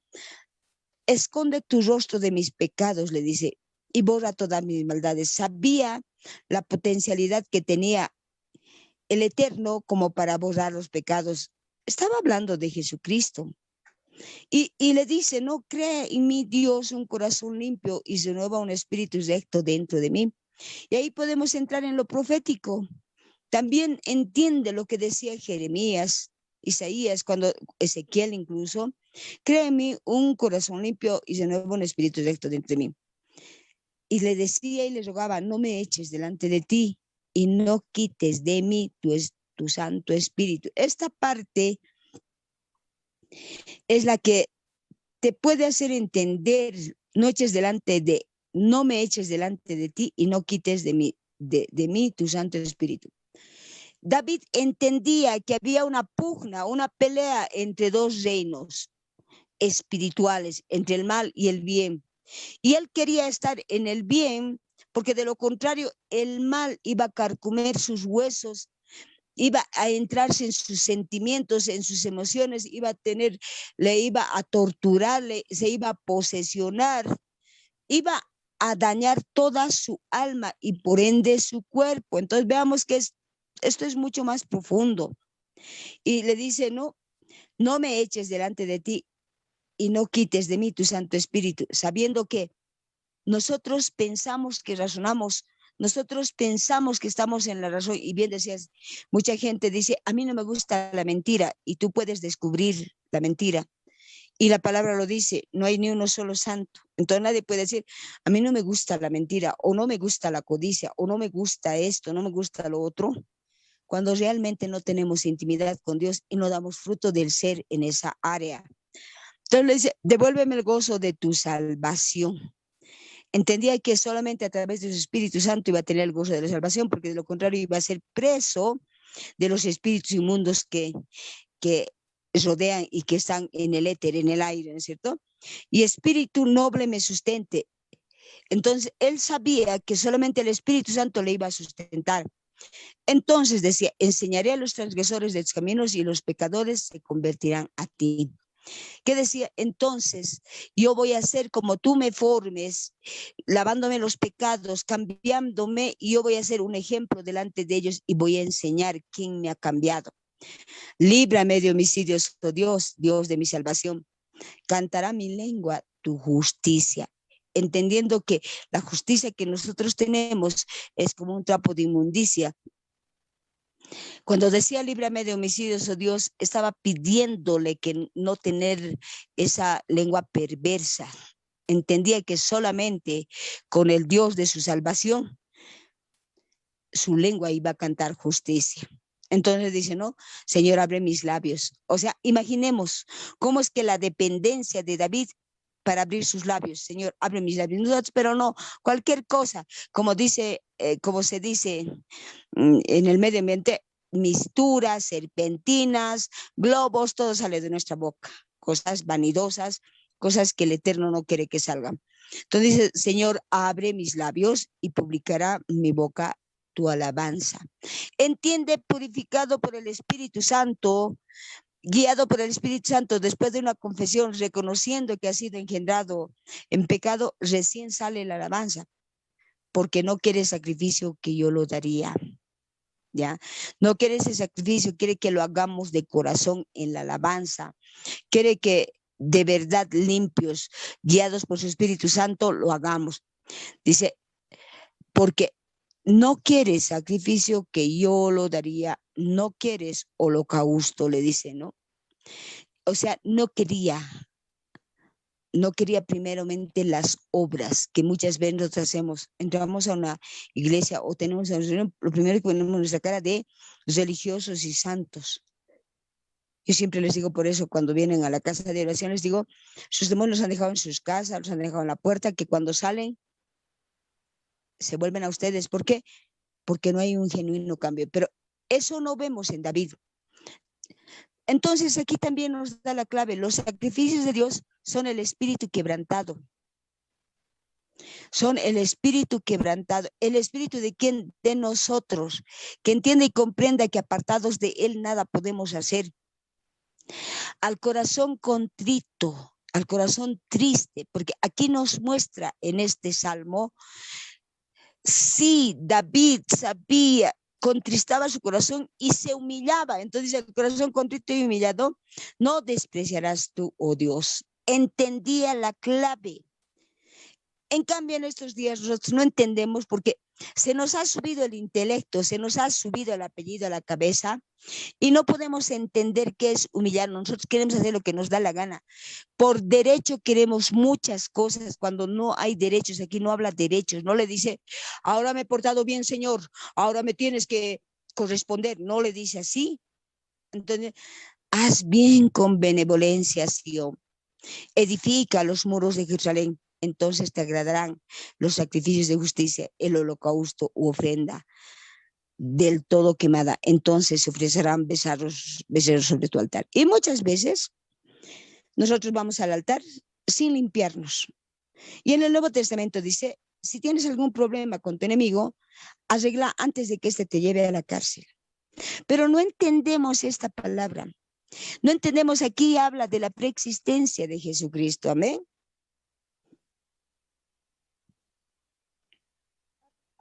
Esconde tu rostro de mis pecados, le dice, y borra todas mis maldades. Sabía la potencialidad que tenía el Eterno como para borrar los pecados. Estaba hablando de Jesucristo. Y le dice, no, cree en mí, Dios, un corazón limpio y renueva un espíritu recto dentro de mí. Y ahí podemos entrar en lo profético. También entiende lo que decía Jeremías, Isaías, cuando Ezequiel incluso, crea en mí un corazón limpio y renueva un espíritu recto dentro de mí. Y le decía y le rogaba, no me eches delante de ti y no quites de mí tu Santo Espíritu. Esta parte es la que te puede hacer entender, no me eches delante de ti y no quites de mí tu Santo Espíritu. David entendía que había una pugna, una pelea entre dos reinos espirituales, entre el mal y el bien. Y él quería estar en el bien, porque de lo contrario el mal iba a carcomer sus huesos, iba a entrarse en sus sentimientos, en sus emociones, le iba a torturar, se iba a posesionar, iba a dañar toda su alma y por ende su cuerpo. Entonces veamos que esto es mucho más profundo. Y le dice, no me eches delante de ti y no quites de mí tu Santo Espíritu, sabiendo que nosotros pensamos que razonamos, nosotros pensamos que estamos en la razón. Y bien decías, mucha gente dice, a mí no me gusta la mentira, y tú puedes descubrir la mentira. Y la palabra lo dice, no hay ni uno solo santo. Entonces nadie puede decir, a mí no me gusta la mentira, o no me gusta la codicia, o no me gusta esto, no me gusta lo otro, cuando realmente no tenemos intimidad con Dios y no damos fruto del ser en esa área. Entonces le dice, devuélveme el gozo de tu salvación. Entendía que solamente a través de su Espíritu Santo iba a tener el gozo de la salvación, porque de lo contrario iba a ser preso de los espíritus inmundos que rodean y que están en el éter, en el aire, ¿no es cierto? Y espíritu noble me sustente. Entonces él sabía que solamente el Espíritu Santo le iba a sustentar. Entonces decía, enseñaré a los transgresores de tus caminos y los pecadores se convertirán a ti. ¿Qué decía? Entonces yo voy a hacer como tú me formes, lavándome los pecados, cambiándome, y yo voy a ser un ejemplo delante de ellos y voy a enseñar quién me ha cambiado. Líbrame de homicidios, oh Dios, Dios de mi salvación. Cantará mi lengua tu justicia, entendiendo que la justicia que nosotros tenemos es como un trapo de inmundicia. Cuando decía líbrame de homicidios, oh Dios, estaba pidiéndole que no tener esa lengua perversa. Entendía que solamente con el Dios de su salvación, su lengua iba a cantar justicia. Entonces dice, no, Señor, abre mis labios. O sea, imaginemos cómo es que la dependencia de David para abrir sus labios, Señor, abre mis labios. Nosotros, pero no, cualquier cosa, como se dice en el medio ambiente, misturas, serpentinas, globos, todo sale de nuestra boca, cosas vanidosas, cosas que el Eterno no quiere que salgan. Entonces dice, Señor, abre mis labios y publicará mi boca tu alabanza. Entiende, purificado por el Espíritu Santo, guiado por el Espíritu Santo, después de una confesión, reconociendo que ha sido engendrado en pecado, recién sale la alabanza, porque no quiere sacrificio que yo lo daría. ¿Ya? No quiere ese sacrificio, quiere que lo hagamos de corazón en la alabanza, quiere que de verdad limpios, guiados por su Espíritu Santo, lo hagamos. Dice, porque no quieres sacrificio que yo lo daría, no quieres holocausto, le dice, ¿no? O sea, no quería primeramente las obras que muchas veces nosotros hacemos. Entramos a una iglesia o tenemos una reunión, lo primero que ponemos nuestra cara de religiosos y santos. Yo siempre les digo por eso, cuando vienen a la casa de oración, les digo, sus demonios los han dejado en sus casas, los han dejado en la puerta, que cuando salen se vuelven a ustedes. ¿Por qué? Porque no hay un genuino cambio. Pero eso no vemos en David. Entonces aquí también nos da la clave. Los sacrificios de Dios son el espíritu quebrantado. Son el espíritu quebrantado. El espíritu de quien, de nosotros, que entiende y comprenda que apartados de él nada podemos hacer. Al corazón contrito, al corazón triste, porque aquí nos muestra en este salmo, sí, David sabía, contristaba su corazón y se humillaba. Entonces el corazón contrito y humillado, no despreciarás tú, oh Dios. Entendía la clave. En cambio, en estos días nosotros no entendemos porque se nos ha subido el intelecto, se nos ha subido el apellido a la cabeza y no podemos entender qué es humillarnos. Nosotros queremos hacer lo que nos da la gana. Por derecho queremos muchas cosas cuando no hay derechos. Aquí no habla derechos, no le dice, ahora me he portado bien, Señor, ahora me tienes que corresponder. No le dice así. Entonces, haz bien con benevolencia, Sion. Edifica los muros de Jerusalén. Entonces te agradarán los sacrificios de justicia, el holocausto u ofrenda del todo quemada. Entonces se ofrecerán becerros sobre tu altar. Y muchas veces nosotros vamos al altar sin limpiarnos. Y en el Nuevo Testamento dice, si tienes algún problema con tu enemigo, arregla antes de que éste te lleve a la cárcel. Pero no entendemos esta palabra. No entendemos, aquí habla de la preexistencia de Jesucristo. Amén.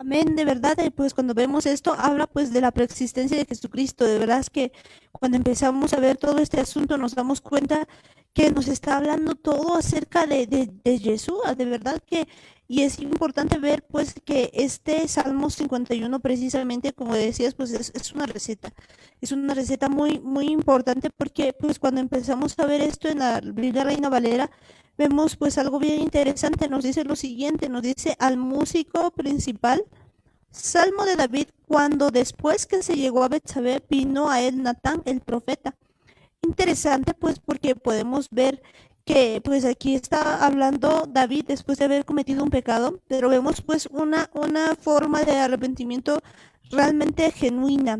Amén, de verdad, pues cuando vemos esto, habla pues de la preexistencia de Jesucristo. De verdad es que cuando empezamos a ver todo este asunto nos damos cuenta que nos está hablando todo acerca de Yeshua, de verdad que, y es importante ver pues que este Salmo 51 precisamente, como decías, pues es una receta muy, muy importante porque pues cuando empezamos a ver esto en la Biblia Reina Valera, vemos pues algo bien interesante. Nos dice lo siguiente, nos dice al músico principal Salmo de David, cuando después que se llegó a Betsabé, vino a él Natán, el profeta. Interesante, pues, porque podemos ver que, pues, aquí está hablando David después de haber cometido un pecado, pero vemos, pues, una forma de arrepentimiento realmente genuina,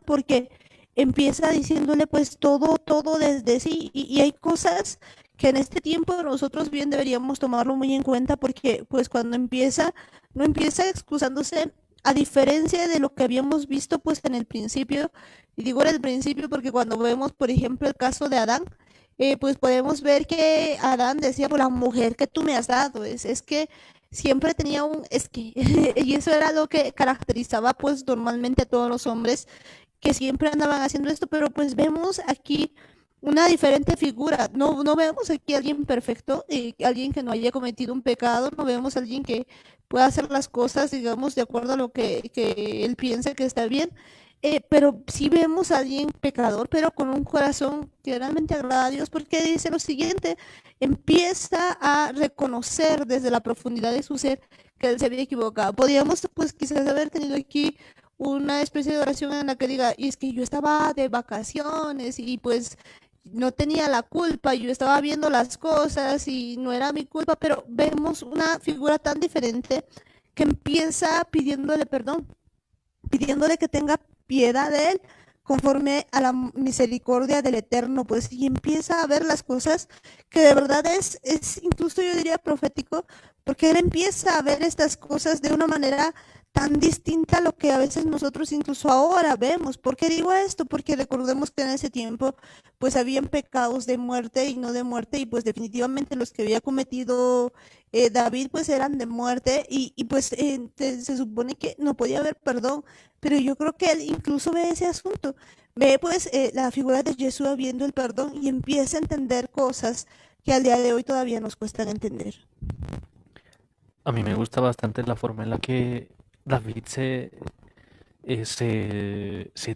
porque empieza diciéndole, pues, todo desde sí, y hay cosas que en este tiempo nosotros bien deberíamos tomarlo muy en cuenta, porque, pues, cuando empieza, no empieza excusándose, a diferencia de lo que habíamos visto, pues, en el principio. Y digo en el principio porque cuando vemos, por ejemplo, el caso de Adán, pues podemos ver que Adán decía, por la mujer que tú me has dado, es que siempre tenía es que, y eso era lo que caracterizaba pues normalmente a todos los hombres que siempre andaban haciendo esto, pero pues vemos aquí una diferente figura. No vemos aquí a alguien perfecto, alguien que no haya cometido un pecado, no vemos a alguien que pueda hacer las cosas, digamos, de acuerdo a lo que él piensa que está bien. Pero sí vemos a alguien pecador, pero con un corazón que realmente agrada a Dios, porque dice lo siguiente, empieza a reconocer desde la profundidad de su ser que él se había equivocado. Podríamos pues quizás haber tenido aquí una especie de oración en la que diga, y es que yo estaba de vacaciones y pues no tenía la culpa, yo estaba viendo las cosas y no era mi culpa, pero vemos una figura tan diferente que empieza pidiéndole que tenga piedad de él conforme a la misericordia del Eterno, pues, y empieza a ver las cosas que de verdad es incluso yo diría profético, porque él empieza a ver estas cosas de una manera tan distinta a lo que a veces nosotros incluso ahora vemos. ¿Por qué digo esto? Porque recordemos que en ese tiempo pues habían pecados de muerte y no de muerte, y pues definitivamente los que había cometido David pues eran de muerte, y pues se supone que no podía haber perdón, pero yo creo que él incluso ve ese asunto, ve pues la figura de Jesús viendo el perdón y empieza a entender cosas que al día de hoy todavía nos cuestan entender. A mí me gusta bastante la forma en la que David se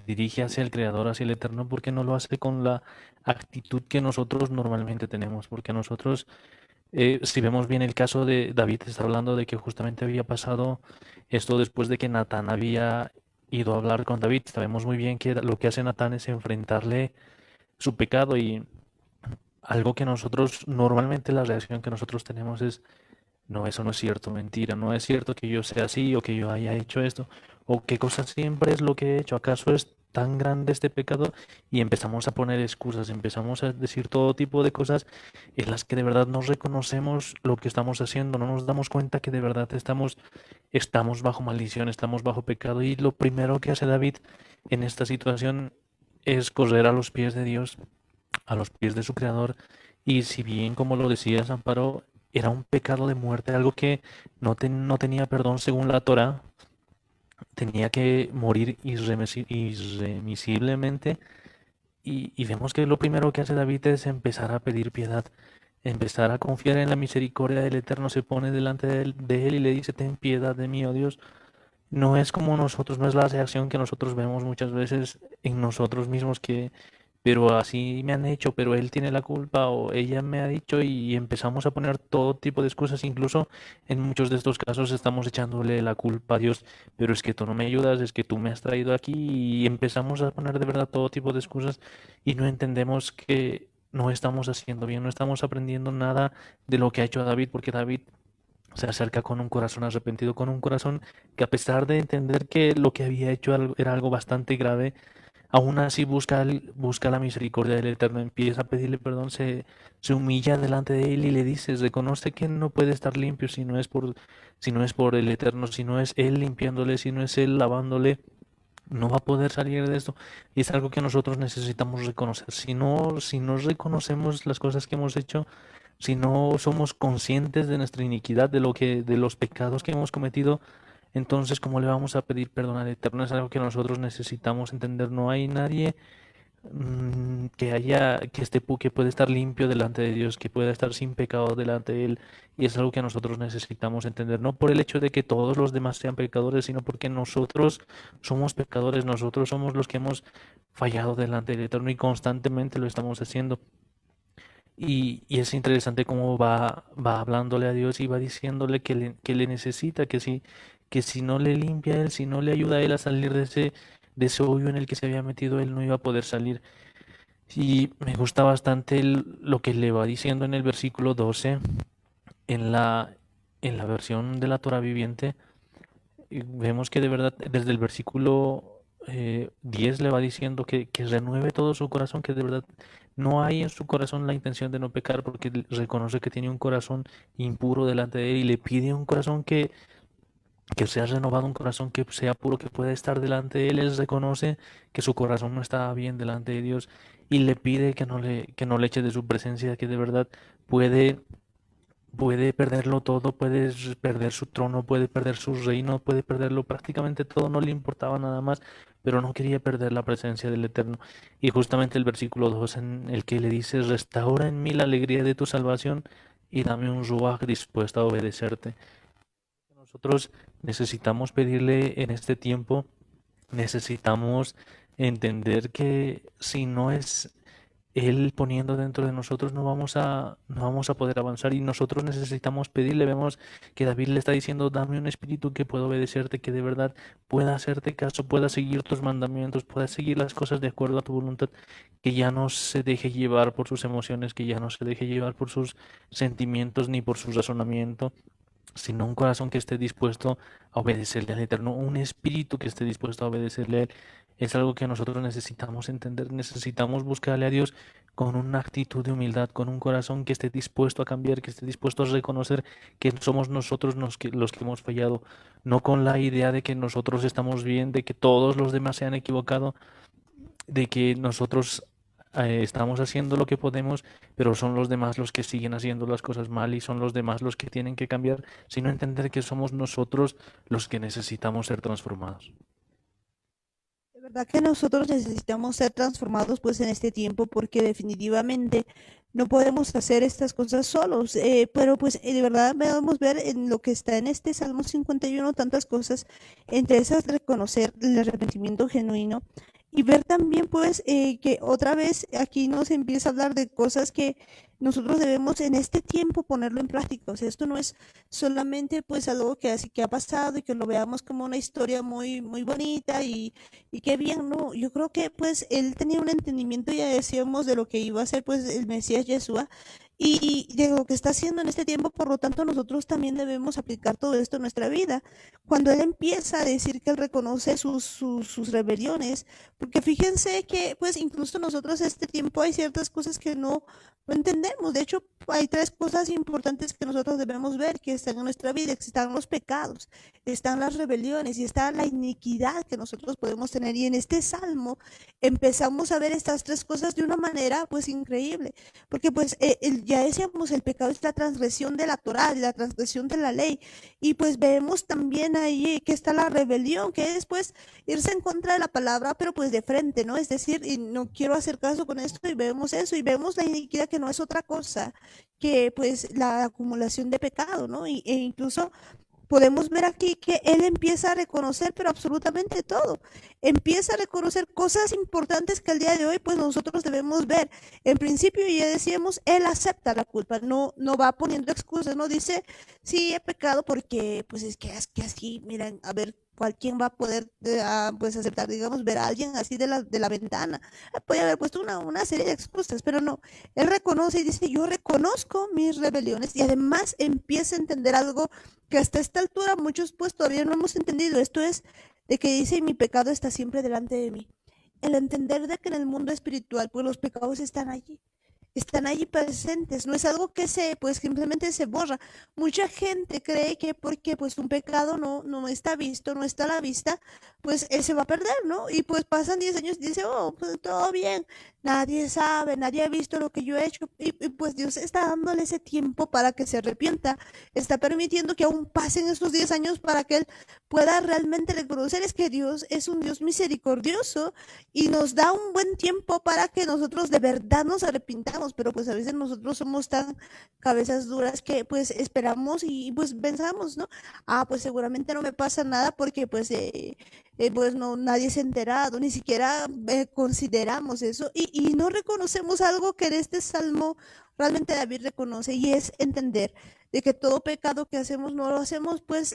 dirige hacia el Creador, hacia el Eterno, porque no lo hace con la actitud que nosotros normalmente tenemos, porque nosotros, si vemos bien el caso de David, está hablando de que justamente había pasado esto después de que Natán había ido a hablar con David. Sabemos muy bien que lo que hace Natán es enfrentarle su pecado, y algo que nosotros, normalmente la reacción que nosotros tenemos es: no, eso no es cierto, mentira, no es cierto que yo sea así o que yo haya hecho esto, o qué cosa siempre es lo que he hecho, ¿acaso es tan grande este pecado? Y empezamos a poner excusas, empezamos a decir todo tipo de cosas en las que de verdad no reconocemos lo que estamos haciendo, no nos damos cuenta que de verdad estamos bajo maldición, estamos bajo pecado, y lo primero que hace David en esta situación es correr a los pies de Dios, a los pies de su creador. Y si bien, como lo decía Amparo, era un pecado de muerte, algo que no tenía perdón según la Torá, tenía que morir irremisiblemente. Y vemos que lo primero que hace David es empezar a pedir piedad, empezar a confiar en la misericordia del Eterno. Se pone delante de él y le dice: ten piedad de mí, oh Dios. No es como nosotros, no es la reacción que nosotros vemos muchas veces en nosotros mismos, que pero así me han hecho, pero él tiene la culpa o ella me ha dicho, y empezamos a poner todo tipo de excusas. Incluso en muchos de estos casos estamos echándole la culpa a Dios: pero es que tú no me ayudas, es que tú me has traído aquí, y empezamos a poner de verdad todo tipo de excusas, y no entendemos que no estamos haciendo bien, no estamos aprendiendo nada de lo que ha hecho David, porque David se acerca con un corazón arrepentido, con un corazón que, a pesar de entender que lo que había hecho era algo bastante grave, aún así busca la misericordia del Eterno, empieza a pedirle perdón, se humilla delante de él y le dice: reconoce que no puede estar limpio si no es por el Eterno, si no es él limpiándole, si no es él lavándole, no va a poder salir de esto. Y es algo que nosotros necesitamos reconocer. Si no reconocemos las cosas que hemos hecho, si no somos conscientes de nuestra iniquidad, de los pecados que hemos cometido, entonces, ¿cómo le vamos a pedir perdón al Eterno? Es algo que nosotros necesitamos entender. No hay nadie que puede estar limpio delante de Dios, que pueda estar sin pecado delante de Él. Y es algo que nosotros necesitamos entender, no por el hecho de que todos los demás sean pecadores, sino porque nosotros somos pecadores, nosotros somos los que hemos fallado delante del Eterno, y constantemente lo estamos haciendo. Y es interesante cómo va hablándole a Dios y va diciéndole que le necesita, que si no le limpia a él, si no le ayuda a él a salir de ese hoyo en el que se había metido, él no iba a poder salir. Y me gusta bastante lo que le va diciendo en el versículo 12, en en la versión de la Torah viviente. Y vemos que de verdad desde el versículo 10 le va diciendo que renueve todo su corazón, que de verdad no hay en su corazón la intención de no pecar, porque él reconoce que tiene un corazón impuro delante de él y le pide un corazón que sea renovado, un corazón que sea puro, que pueda estar delante de él. Él reconoce que su corazón no está bien delante de Dios y le pide que no le eche de su presencia, que de verdad puede puede perderlo todo, puede perder su trono, puede perder su reino, puede perderlo prácticamente todo, no le importaba nada más, pero no quería perder la presencia del Eterno. Y justamente el versículo 2 en el que le dice, restaura en mí la alegría de tu salvación y dame un ruach dispuesto a obedecerte. Nosotros necesitamos pedirle en este tiempo, necesitamos entender que si no es él poniendo dentro de nosotros no vamos a poder avanzar y nosotros necesitamos pedirle. Vemos que David le está diciendo, dame un espíritu que pueda obedecerte, que de verdad pueda hacerte caso, pueda seguir tus mandamientos, pueda seguir las cosas de acuerdo a tu voluntad, que ya no se deje llevar por sus emociones, que ya no se deje llevar por sus sentimientos ni por su razonamiento, sino un corazón que esté dispuesto a obedecerle al Eterno, un espíritu que esté dispuesto a obedecerle a Él. Es algo que nosotros necesitamos entender, necesitamos buscarle a Dios con una actitud de humildad, con un corazón que esté dispuesto a cambiar, que esté dispuesto a reconocer que somos nosotros los que hemos fallado, no con la idea de que nosotros estamos bien, de que todos los demás se han equivocado, de que nosotros estamos haciendo lo que podemos, pero son los demás los que siguen haciendo las cosas mal y son los demás los que tienen que cambiar, sino entender que somos nosotros los que necesitamos ser transformados. De verdad que nosotros necesitamos ser transformados pues en este tiempo porque definitivamente no podemos hacer estas cosas solos, pero pues de verdad podemos ver en lo que está en este Salmo 51 tantas cosas, entre esas reconocer el arrepentimiento genuino y ver también pues que otra vez aquí nos empieza a hablar de cosas que nosotros debemos en este tiempo ponerlo en práctica. O sea, esto no es solamente pues algo que así que ha pasado y que lo veamos como una historia muy bonita y qué bien, ¿no? Yo creo que pues él tenía un entendimiento, ya decíamos, de lo que iba a ser pues el Mesías Yeshua y de lo que está haciendo en este tiempo, por lo tanto nosotros también debemos aplicar todo esto en nuestra vida. Cuando él empieza a decir que él reconoce sus rebeliones, porque fíjense que pues incluso nosotros en este tiempo hay ciertas cosas que no entendemos. De hecho, hay tres cosas importantes que nosotros debemos ver que están en nuestra vida, que están los pecados, están las rebeliones y está la iniquidad que nosotros podemos tener. Y en este salmo empezamos a ver estas tres cosas de una manera pues increíble, porque pues ya decíamos, el pecado es la transgresión de la Torá, la transgresión de la ley, y pues vemos también ahí que está la rebelión, que es pues irse en contra de la palabra, pero pues de frente, ¿no? Es decir, y no quiero hacer caso con esto, y vemos eso, y vemos la iniquidad que no es otra cosa que pues la acumulación de pecado, ¿no? E incluso podemos ver aquí que él empieza a reconocer, pero absolutamente todo. Empieza a reconocer cosas importantes que al día de hoy, pues nosotros debemos ver. En principio, ya decíamos, él acepta la culpa, no va poniendo excusas, no dice, sí, he pecado porque, pues es que así, miren, a ver, ¿quién va a poder, pues aceptar, digamos, ver a alguien así de la ventana? Puede haber puesto una serie de excusas, pero no. Él reconoce y dice, yo reconozco mis rebeliones y además empieza a entender algo que hasta esta altura muchos pues todavía no hemos entendido. Esto es de que dice, mi pecado está siempre delante de mí. El entender de que en el mundo espiritual pues los pecados están allí presentes, no es algo que pues simplemente se borra. Mucha gente cree que porque pues un pecado no está visto, no está a la vista, pues se va a perder, ¿no? Y pues pasan 10 años y dice, oh, pues todo bien, nadie sabe, nadie ha visto lo que yo he hecho, y pues Dios está dándole ese tiempo para que se arrepienta, está permitiendo que aún pasen estos 10 años para que él pueda realmente reconocer es que Dios es un Dios misericordioso y nos da un buen tiempo para que nosotros de verdad nos arrepintamos perdonamos, pero pues a veces nosotros somos tan cabezas duras que pues esperamos y pues pensamos, ¿no? Ah, pues seguramente no me pasa nada porque pues no, nadie se ha enterado, ni siquiera consideramos eso y no reconocemos algo que en este salmo realmente David reconoce y es entender de que todo pecado que hacemos no lo hacemos pues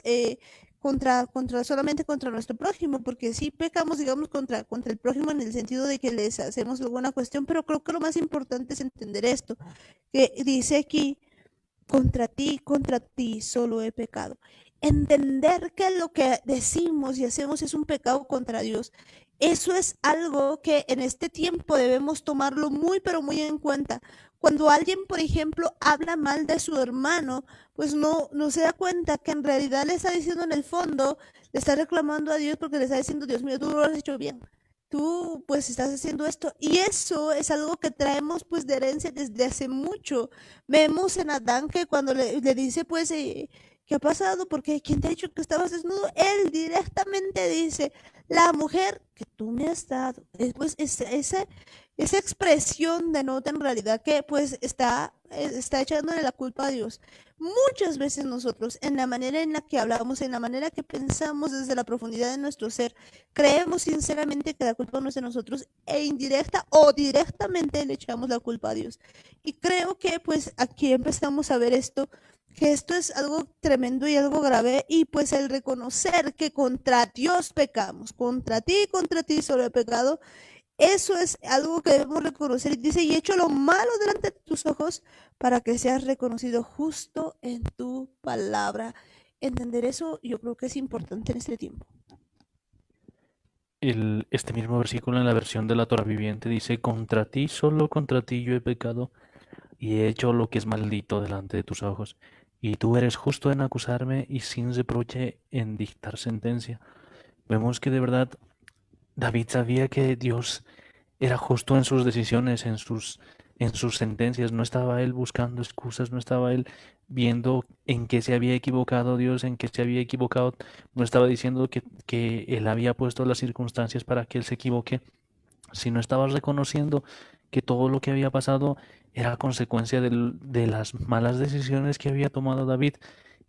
solamente contra nuestro prójimo, porque sí pecamos, digamos, contra el prójimo en el sentido de que les hacemos alguna cuestión, pero creo que lo más importante es entender esto, que dice aquí, contra ti solo he pecado. Entender que lo que decimos y hacemos es un pecado contra Dios. Eso es algo que en este tiempo debemos tomarlo muy, pero muy en cuenta. Cuando alguien, por ejemplo, habla mal de su hermano, pues no se da cuenta que en realidad le está diciendo en el fondo, le está reclamando a Dios porque le está diciendo, Dios mío, tú lo has hecho bien. Tú pues estás haciendo esto y eso es algo que traemos pues de herencia desde hace mucho. Vemos en Adán que cuando le dice pues ¿qué ha pasado? Porque ¿quién te ha dicho que estabas desnudo? Él directamente dice, la mujer que tú me has dado. Pues esa expresión denota en realidad que pues está echándole la culpa a Dios. Muchas veces nosotros, en la manera en la que hablamos, en la manera que pensamos desde la profundidad de nuestro ser, creemos sinceramente que la culpa no es de nosotros e indirecta o directamente le echamos la culpa a Dios. Y creo que pues aquí empezamos a ver esto, que esto es algo tremendo y algo grave y pues el reconocer que contra Dios pecamos, contra ti solo he pecado, eso es algo que debemos reconocer. Dice, y he hecho lo malo delante de tus ojos para que seas reconocido justo en tu palabra. Entender eso yo creo que es importante en este tiempo. Este mismo versículo en la versión de la Torah viviente dice, contra ti, solo contra ti yo he pecado y he hecho lo que es maldito delante de tus ojos. Y tú eres justo en acusarme y sin reproche en dictar sentencia. Vemos que de verdad David sabía que Dios era justo en sus decisiones, en sus sentencias. No estaba él buscando excusas, no estaba él viendo en qué se había equivocado Dios, en qué se había equivocado. No estaba diciendo que él había puesto las circunstancias para que él se equivoque, sino estaba reconociendo que todo lo que había pasado era consecuencia de las malas decisiones que había tomado David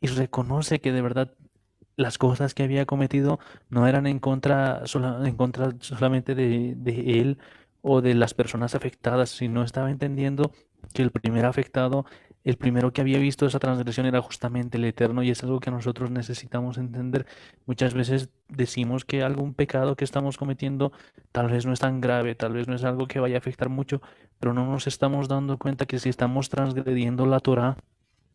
y reconoce que de verdad las cosas que había cometido no eran en contra solamente de él o de las personas afectadas, sino estaba entendiendo que el primer afectado, el primero que había visto esa transgresión era justamente el Eterno y es algo que nosotros necesitamos entender. Muchas veces decimos que algún pecado que estamos cometiendo tal vez no es tan grave, tal vez no es algo que vaya a afectar mucho, pero no nos estamos dando cuenta que si estamos transgrediendo la Torá,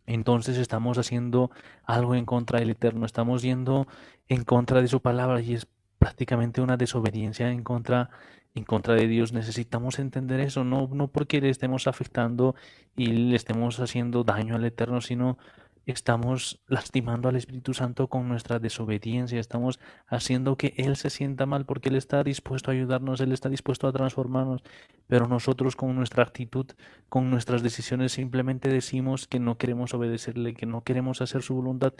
entonces estamos haciendo algo en contra del Eterno, estamos yendo en contra de su palabra y es prácticamente una desobediencia en contra de Dios. Necesitamos entender eso, no porque le estemos afectando y le estemos haciendo daño al Eterno, sino estamos lastimando al Espíritu Santo con nuestra desobediencia, estamos haciendo que Él se sienta mal porque Él está dispuesto a ayudarnos, Él está dispuesto a transformarnos, pero nosotros con nuestra actitud, con nuestras decisiones simplemente decimos que no queremos obedecerle, que no queremos hacer su voluntad,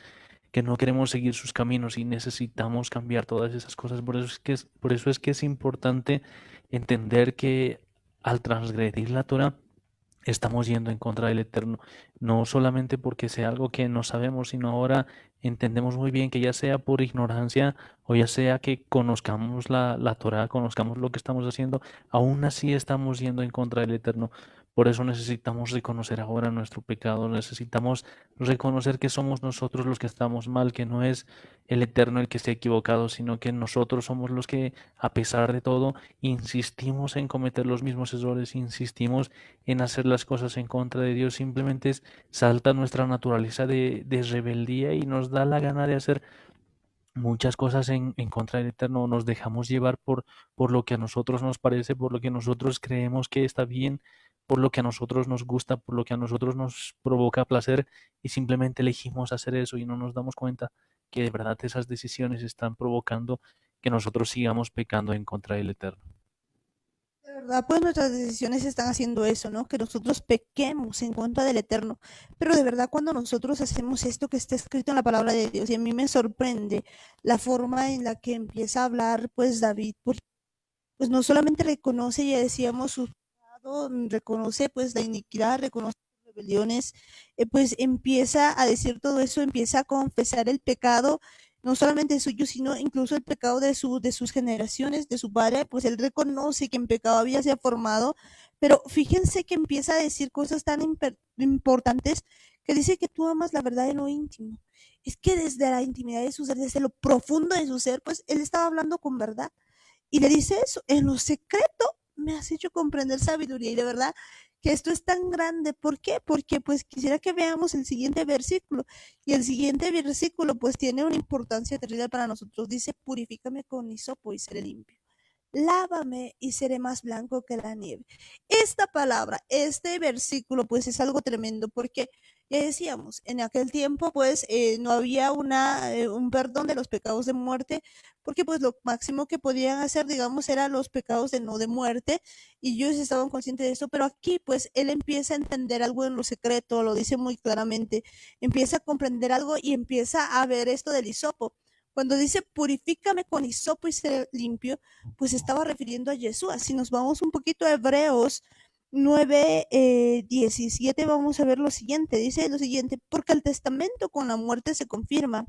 que no queremos seguir sus caminos y necesitamos cambiar todas esas cosas. Por eso es que es importante entender que al transgredir la Torah estamos yendo en contra del Eterno, no solamente porque sea algo que no sabemos, sino ahora entendemos muy bien que ya sea por ignorancia o ya sea que conozcamos la Torah, conozcamos lo que estamos haciendo, aún así estamos yendo en contra del Eterno. Por eso necesitamos reconocer ahora nuestro pecado, necesitamos reconocer que somos nosotros los que estamos mal, que no es el Eterno el que se ha equivocado, sino que nosotros somos los que, a pesar de todo, insistimos en cometer los mismos errores, insistimos en hacer las cosas en contra de Dios, simplemente salta nuestra naturaleza de rebeldía y nos da la gana de hacer muchas cosas en contra del Eterno, nos dejamos llevar por lo que a nosotros nos parece, por lo que nosotros creemos que está bien, por lo que a nosotros nos gusta, por lo que a nosotros nos provoca placer y simplemente elegimos hacer eso y no nos damos cuenta que de verdad esas decisiones están provocando que nosotros sigamos pecando en contra del Eterno. De verdad, pues nuestras decisiones están haciendo eso, ¿no? Que nosotros pequemos en contra del Eterno. Pero de verdad, cuando nosotros hacemos esto que está escrito en la palabra de Dios, y a mí me sorprende la forma en la que empieza a hablar, pues David, pues no solamente reconoce, ya decíamos, sus pecados, pecado, reconoce pues la iniquidad, reconoce las rebeliones, pues empieza a decir todo eso, empieza a confesar el pecado, no solamente suyo, sino incluso el pecado de sus generaciones, de su padre, pues él reconoce que en pecado había se ha formado, pero fíjense que empieza a decir cosas tan importantes que dice que tú amas la verdad en lo íntimo. Es que desde la intimidad de su ser, desde lo profundo de su ser, pues él estaba hablando con verdad. Y le dice eso, en lo secreto me has hecho comprender sabiduría. Y de verdad que esto es tan grande. ¿Por qué? Porque pues quisiera que veamos el siguiente versículo. Y el siguiente versículo pues tiene una importancia terrible para nosotros. Dice, purifícame con hisopo y seré limpio. Lávame y seré más blanco que la nieve. Esta palabra, este versículo, pues es algo tremendo porque ya decíamos, en aquel tiempo pues no había un perdón de los pecados de muerte, porque pues lo máximo que podían hacer, digamos, eran los pecados de no de muerte, y ellos estaban conscientes de eso, pero aquí pues él empieza a entender algo en lo secreto, lo dice muy claramente, empieza a comprender algo y empieza a ver esto del hisopo. Cuando dice purifícame con hisopo y seré limpio, pues estaba refiriendo a Yeshua. Si nos vamos un poquito a Hebreos 9, 17, vamos a ver lo siguiente. Dice lo siguiente, porque el testamento con la muerte se confirma,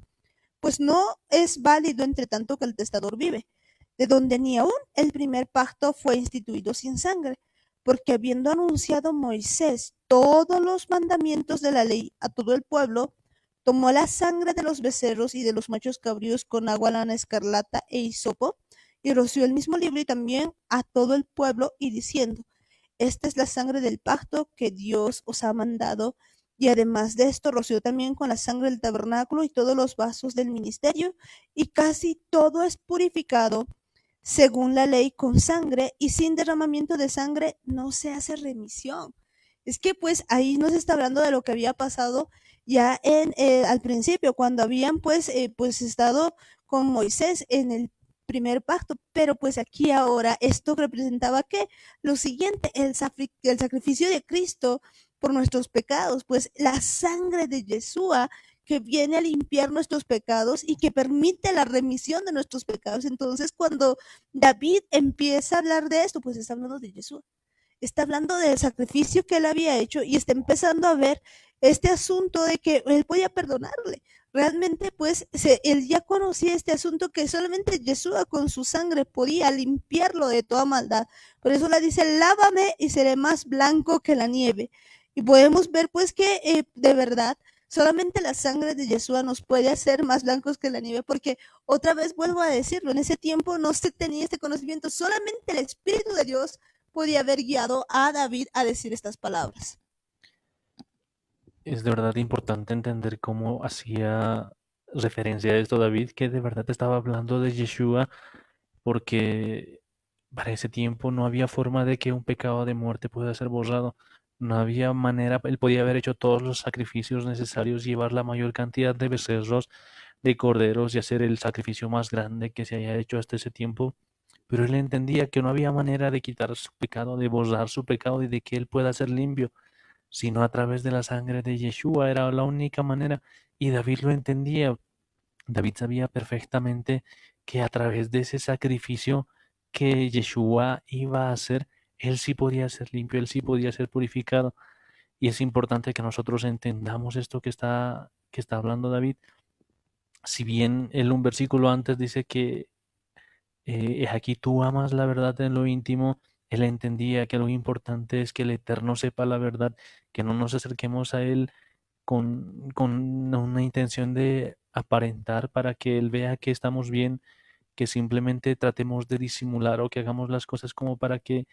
pues no es válido entre tanto que el testador vive, de donde ni aún el primer pacto fue instituido sin sangre, porque habiendo anunciado Moisés todos los mandamientos de la ley a todo el pueblo, tomó la sangre de los becerros y de los machos cabríos con agua, lana escarlata e hisopo, y roció el mismo libro y también a todo el pueblo, y diciendo, esta es la sangre del pacto que Dios os ha mandado. Y además de esto, roció también con la sangre del tabernáculo y todos los vasos del ministerio, y casi todo es purificado según la ley con sangre, y sin derramamiento de sangre no se hace remisión. Es que pues ahí nos está hablando de lo que había pasado ya al principio, cuando habían pues estado con Moisés en el primer pacto, pero pues aquí ahora esto representaba que lo siguiente, el sacrificio de Cristo por nuestros pecados, pues la sangre de Yeshua que viene a limpiar nuestros pecados y que permite la remisión de nuestros pecados. Entonces, cuando David empieza a hablar de esto, pues está hablando de Yeshua, está hablando del sacrificio que él había hecho y está empezando a ver este asunto de que él podía perdonarle. Realmente, pues, él ya conocía este asunto que solamente Yeshua con su sangre podía limpiarlo de toda maldad. Por eso le dice, lávame y seré más blanco que la nieve. Y podemos ver, pues, que de verdad, solamente la sangre de Yeshua nos puede hacer más blancos que la nieve, porque otra vez vuelvo a decirlo, en ese tiempo no se tenía este conocimiento, solamente el Espíritu de Dios podía haber guiado a David a decir estas palabras. Es de verdad importante entender cómo hacía referencia a esto David, que de verdad estaba hablando de Yeshua, porque para ese tiempo no había forma de que un pecado de muerte pueda ser borrado. No había manera, él podía haber hecho todos los sacrificios necesarios, llevar la mayor cantidad de becerros, de corderos y hacer el sacrificio más grande que se haya hecho hasta ese tiempo. Pero él entendía que no había manera de quitar su pecado, de borrar su pecado y de que él pueda ser limpio, sino a través de la sangre de Yeshua. Era la única manera. Y David lo entendía. David sabía perfectamente que a través de ese sacrificio que Yeshua iba a hacer, él sí podía ser limpio, él sí podía ser purificado. Y es importante que nosotros entendamos esto que está hablando David. Si bien él un versículo antes dice que aquí tú amas la verdad en lo íntimo, él entendía que lo importante es que el Eterno sepa la verdad, que no nos acerquemos a él con una intención de aparentar para que él vea que estamos bien, que simplemente tratemos de disimular o que hagamos las cosas como para que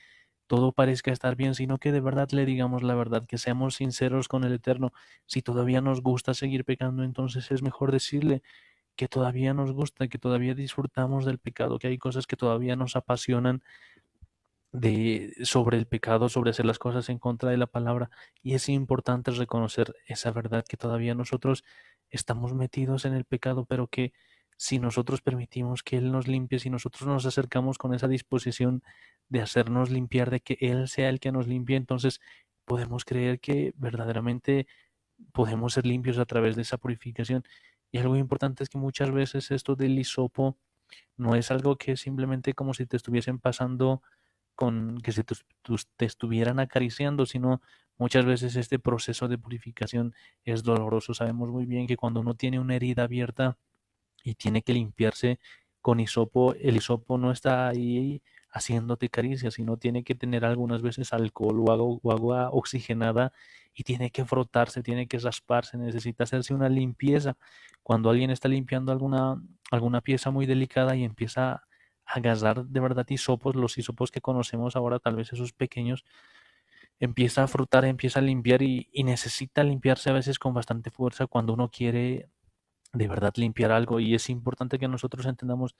todo parezca estar bien, sino que de verdad le digamos la verdad, que seamos sinceros con el Eterno. Si todavía nos gusta seguir pecando, entonces es mejor decirle que todavía nos gusta, que todavía disfrutamos del pecado, que hay cosas que todavía nos apasionan sobre el pecado, sobre hacer las cosas en contra de la palabra. Y es importante reconocer esa verdad, que todavía nosotros estamos metidos en el pecado, pero que si nosotros permitimos que Él nos limpie, si nosotros nos acercamos con esa disposición de hacernos limpiar, de que Él sea el que nos limpie, entonces podemos creer que verdaderamente podemos ser limpios a través de esa purificación. Y algo importante es que muchas veces esto del hisopo no es algo que simplemente como si te estuviesen pasando con que se te estuvieran acariciando, sino muchas veces este proceso de purificación es doloroso. Sabemos muy bien que cuando uno tiene una herida abierta y tiene que limpiarse con hisopo, el hisopo no está ahí haciéndote caricias, sino tiene que tener algunas veces alcohol o agua oxigenada y tiene que frotarse, tiene que rasparse, necesita hacerse una limpieza. Cuando alguien está limpiando alguna pieza muy delicada y empieza a agarrar de verdad hisopos, los hisopos que conocemos ahora, tal vez esos pequeños, empieza a frotar, empieza a limpiar y necesita limpiarse a veces con bastante fuerza cuando uno quiere de verdad limpiar algo. Y es importante que nosotros entendamos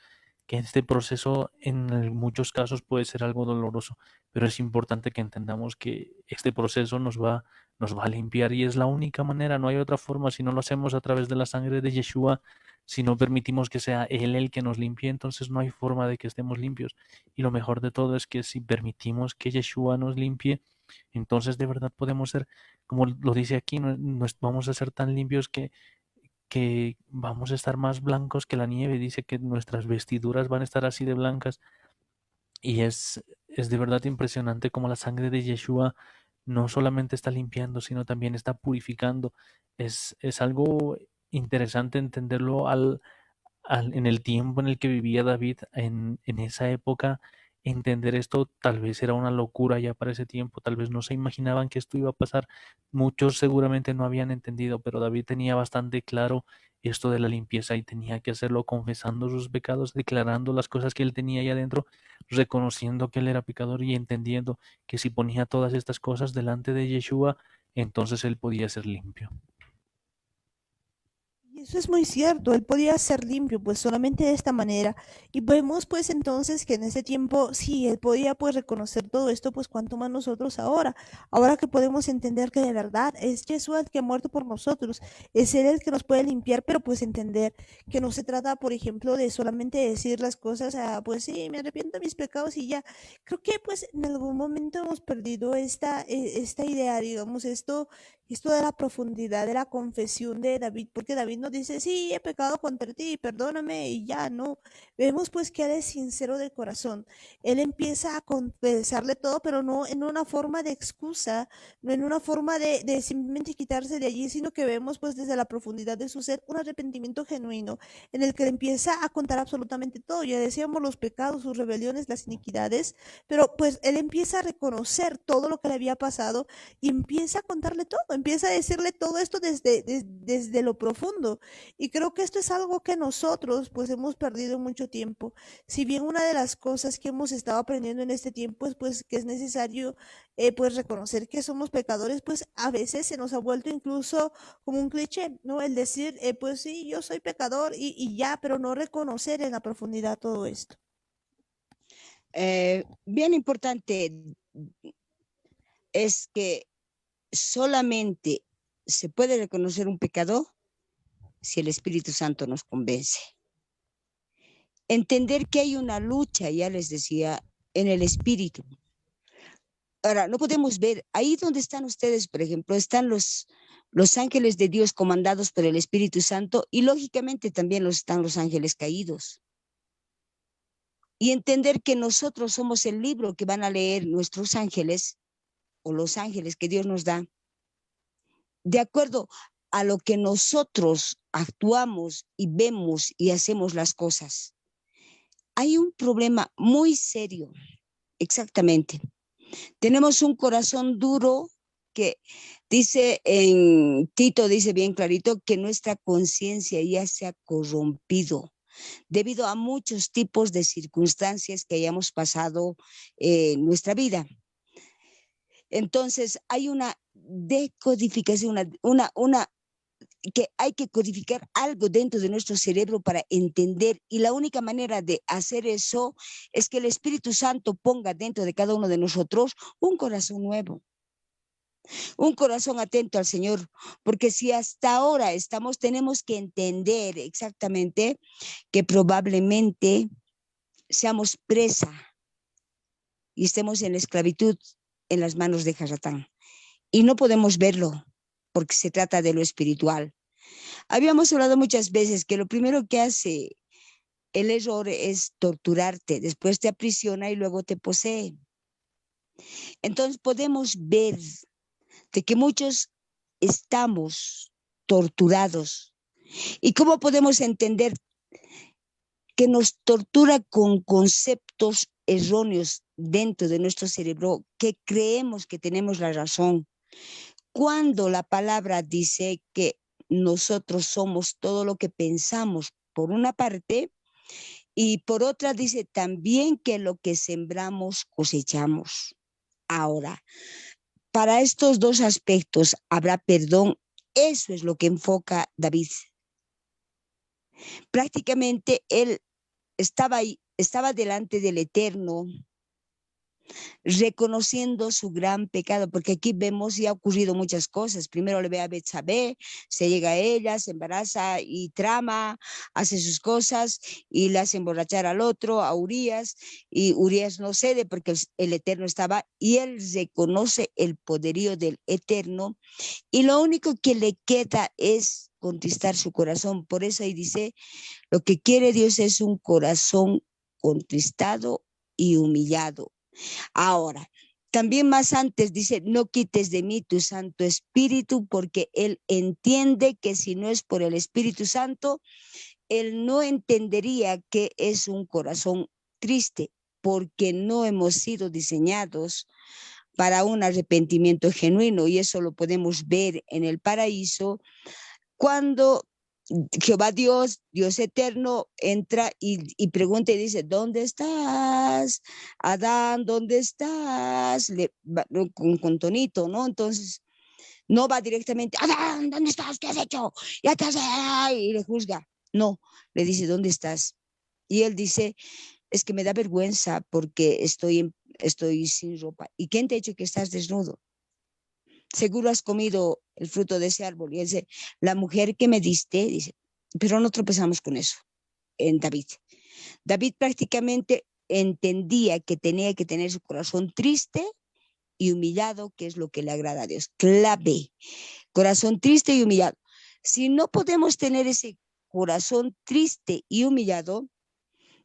que este proceso en muchos casos puede ser algo doloroso, pero es importante que entendamos que este proceso nos va a limpiar y es la única manera, no hay otra forma. Si no lo hacemos a través de la sangre de Yeshua, si no permitimos que sea Él el que nos limpie, entonces no hay forma de que estemos limpios. Y lo mejor de todo es que si permitimos que Yeshua nos limpie, entonces de verdad podemos ser, como lo dice aquí, vamos a ser tan limpios que vamos a estar más blancos que la nieve. Dice que nuestras vestiduras van a estar así de blancas. Y es de verdad impresionante como la sangre de Yeshua no solamente está limpiando, sino también está purificando. Es algo interesante entenderlo en el tiempo en el que vivía David, en esa época. Entender esto tal vez era una locura ya para ese tiempo, tal vez no se imaginaban que esto iba a pasar, muchos seguramente no habían entendido, pero David tenía bastante claro esto de la limpieza y tenía que hacerlo confesando sus pecados, declarando las cosas que él tenía ahí adentro, reconociendo que él era pecador y entendiendo que si ponía todas estas cosas delante de Yeshua, entonces él podía ser limpio. Y eso es muy cierto, él podía ser limpio, pues solamente de esta manera. Y vemos pues entonces que en ese tiempo, sí, él podía pues reconocer todo esto, pues cuanto más nosotros ahora. Ahora que podemos entender que de verdad es Jesús el que ha muerto por nosotros, es él el que nos puede limpiar, pero pues entender que no se trata, por ejemplo, de solamente decir las cosas, pues sí, me arrepiento de mis pecados y ya. Creo que pues en algún momento hemos perdido esta idea, digamos, esto de la profundidad de la confesión de David, porque David nos dice, sí, he pecado contra ti, perdóname y ya, no. Vemos pues que él es sincero de corazón. Él empieza a confesarle todo, pero no en una forma de excusa, no en una forma de simplemente quitarse de allí, sino que vemos pues desde la profundidad de su ser un arrepentimiento genuino, en el que le empieza a contar absolutamente todo. Ya decíamos los pecados, sus rebeliones, las iniquidades, pero pues él empieza a reconocer todo lo que le había pasado y empieza a contarle todo, empieza a decirle todo esto desde lo profundo. Y creo que esto es algo que nosotros pues hemos perdido mucho tiempo. Si bien una de las cosas que hemos estado aprendiendo en este tiempo es pues que es necesario pues reconocer que somos pecadores, pues a veces se nos ha vuelto incluso como un cliché, ¿no? El decir, pues sí, yo soy pecador y ya, pero no reconocer en la profundidad todo esto. Bien importante es que solamente se puede reconocer un pecado si el Espíritu Santo nos convence. Entender que hay una lucha, ya les decía, en el Espíritu. Ahora, no podemos ver, ahí donde están ustedes, por ejemplo, están los ángeles de Dios comandados por el Espíritu Santo y lógicamente también están los ángeles caídos. Y entender que nosotros somos el libro que van a leer nuestros ángeles o los ángeles que Dios nos da, de acuerdo a lo que nosotros actuamos y vemos y hacemos las cosas. Hay un problema muy serio, exactamente. Tenemos un corazón duro que dice en Tito, dice bien clarito, que nuestra conciencia ya se ha corrompido debido a muchos tipos de circunstancias que hayamos pasado en nuestra vida. Entonces hay una decodificación, que hay que codificar algo dentro de nuestro cerebro para entender, y la única manera de hacer eso es que el Espíritu Santo ponga dentro de cada uno de nosotros un corazón nuevo, un corazón atento al Señor, porque si hasta ahora tenemos que entender exactamente que probablemente seamos presa y estemos en la esclavitud en las manos de Hasatán, y no podemos verlo porque se trata de lo espiritual. Habíamos hablado muchas veces que lo primero que hace el error es torturarte, después te aprisiona y luego te posee. Entonces podemos ver de que muchos estamos torturados. ¿Y cómo podemos entender que nos tortura con conceptos erróneos dentro de nuestro cerebro, que creemos que tenemos la razón? Cuando la palabra dice que nosotros somos todo lo que pensamos, por una parte, y por otra dice también que lo que sembramos cosechamos. Ahora, para estos dos aspectos habrá perdón. Eso es lo que enfoca David. Prácticamente él estaba ahí, estaba delante del Eterno, reconociendo su gran pecado, porque aquí vemos ya ha ocurrido muchas cosas. Primero le ve a Betsabé, se llega a ella, se embaraza y trama, hace sus cosas y le hace emborrachar al otro, a Urías, y Urías no cede porque el Eterno estaba, y él reconoce el poderío del Eterno, y lo único que le queda es contristar su corazón. Por eso ahí dice, lo que quiere Dios es un corazón contristado y humillado. Ahora, también más antes dice, no quites de mí tu Santo Espíritu, porque él entiende que si no es por el Espíritu Santo, él no entendería que es un corazón triste, porque no hemos sido diseñados para un arrepentimiento genuino, y eso lo podemos ver en el paraíso cuando Jehová Dios, Dios eterno, entra y pregunta y dice, ¿dónde estás? Adán, ¿dónde estás? Con tonito, ¿no? Entonces, no va directamente, Adán, ¿dónde estás? ¿Qué has hecho? Ya te has... Y le juzga. No, le dice, ¿dónde estás? Y él dice, es que me da vergüenza porque estoy sin ropa. ¿Y quién te ha dicho que estás desnudo? Seguro has comido el fruto de ese árbol. Y él dice, la mujer que me diste, dice, pero no tropezamos con eso en David. David prácticamente entendía que tenía que tener su corazón triste y humillado, que es lo que le agrada a Dios. Clave, corazón triste y humillado. Si no podemos tener ese corazón triste y humillado,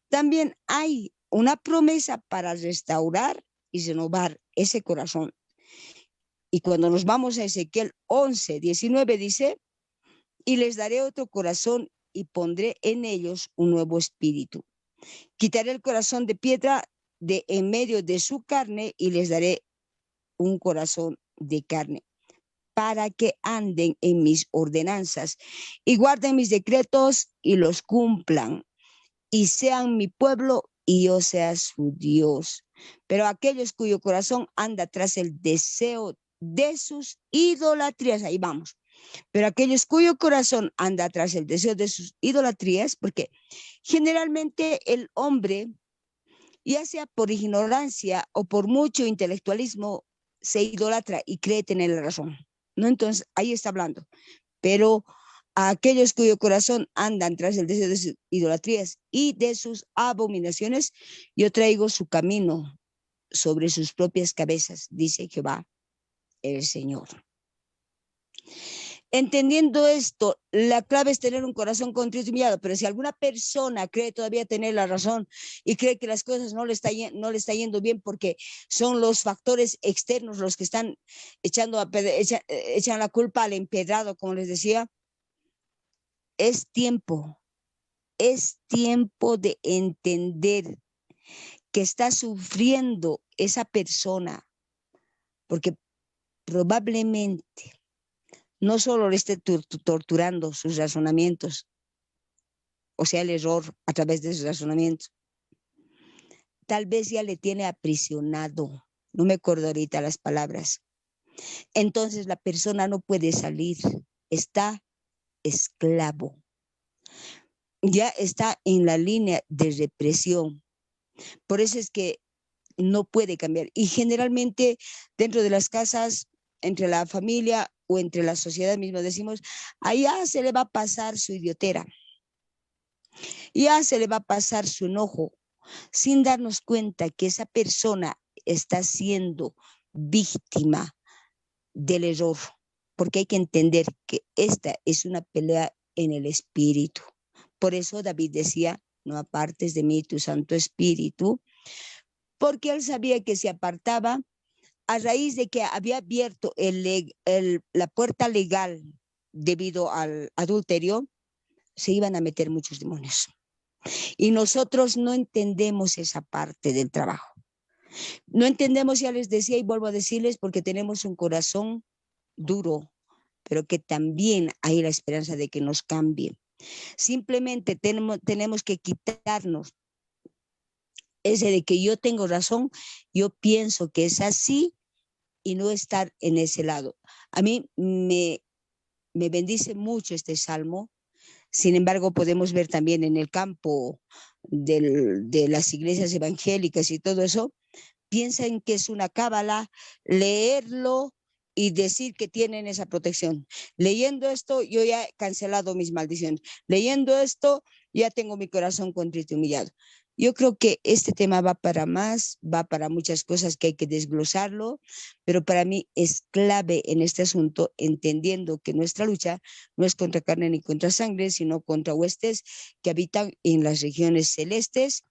también hay una promesa para restaurar y renovar ese corazón. Y cuando nos vamos a Ezequiel 11:19 dice, y les daré otro corazón y pondré en ellos un nuevo espíritu. Quitaré el corazón de piedra de en medio de su carne y les daré un corazón de carne, para que anden en mis ordenanzas y guarden mis decretos y los cumplan, y sean mi pueblo y yo sea su Dios. Pero aquellos cuyo corazón anda tras el deseo de sus idolatrías, ahí vamos, pero aquellos cuyo corazón anda tras el deseo de sus idolatrías, porque generalmente el hombre, ya sea por ignorancia o por mucho intelectualismo, se idolatra y cree tener la razón, ¿no? Entonces, ahí está hablando. Pero a aquellos cuyo corazón andan tras el deseo de sus idolatrías y de sus abominaciones, yo traigo su camino sobre sus propias cabezas, dice Jehová el Señor. Entendiendo esto, la clave es tener un corazón contrito y humillado, pero si alguna persona cree todavía tener la razón y cree que las cosas no le está yendo bien porque son los factores externos los que están echan la culpa al empedrado, como les decía, es tiempo de entender que está sufriendo esa persona, porque probablemente no solo le esté torturando sus razonamientos, o sea, el error a través de sus razonamientos, tal vez ya le tiene aprisionado, no me acuerdo ahorita las palabras. Entonces la persona no puede salir, está esclavo, ya está en la línea de represión. Por eso es que no puede cambiar. Y generalmente dentro de las casas, entre la familia o entre la sociedad misma, decimos, allá se le va a pasar su idiotera, ya se le va a pasar su enojo, sin darnos cuenta que esa persona está siendo víctima del error, porque hay que entender que esta es una pelea en el espíritu. Por eso David decía, no apartes de mí tu Santo Espíritu, porque él sabía que si apartaba, a raíz de que había abierto la puerta legal debido al adulterio, se iban a meter muchos demonios. Y nosotros no entendemos esa parte del trabajo. No entendemos, ya les decía y vuelvo a decirles, porque tenemos un corazón duro, pero que también hay la esperanza de que nos cambie. Simplemente tenemos que quitarnos ese de que yo tengo razón, yo pienso que es así y no estar en ese lado. A mí me bendice mucho este salmo. Sin embargo, podemos ver también en el campo de las iglesias evangélicas y todo eso, piensan que es una cábala leerlo y decir que tienen esa protección. Leyendo esto, yo ya he cancelado mis maldiciones. Leyendo esto, ya tengo mi corazón contrito y humillado. Yo creo que este tema va para más, va para muchas cosas que hay que desglosarlo, pero para mí es clave en este asunto, entendiendo que nuestra lucha no es contra carne ni contra sangre, sino contra huestes que habitan en las regiones celestes,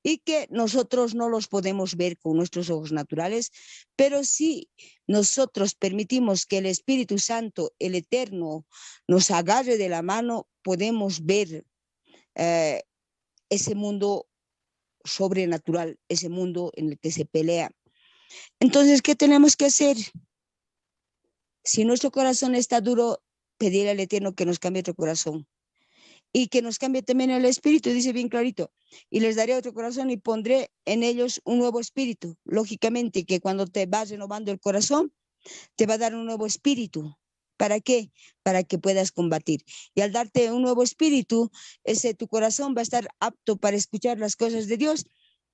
y que nosotros no los podemos ver con nuestros ojos naturales, pero si nosotros permitimos que el Espíritu Santo, el Eterno, nos agarre de la mano, podemos ver ese mundo sobrenatural, ese mundo en el que se pelea. Entonces, ¿qué tenemos que hacer? Si nuestro corazón está duro, pedir al Eterno que nos cambie otro corazón. Y que nos cambie también el espíritu, dice bien clarito, y les daré otro corazón y pondré en ellos un nuevo espíritu. Lógicamente que cuando te vas renovando el corazón, te va a dar un nuevo espíritu. ¿Para qué? Para que puedas combatir. Y al darte un nuevo espíritu, tu corazón va a estar apto para escuchar las cosas de Dios,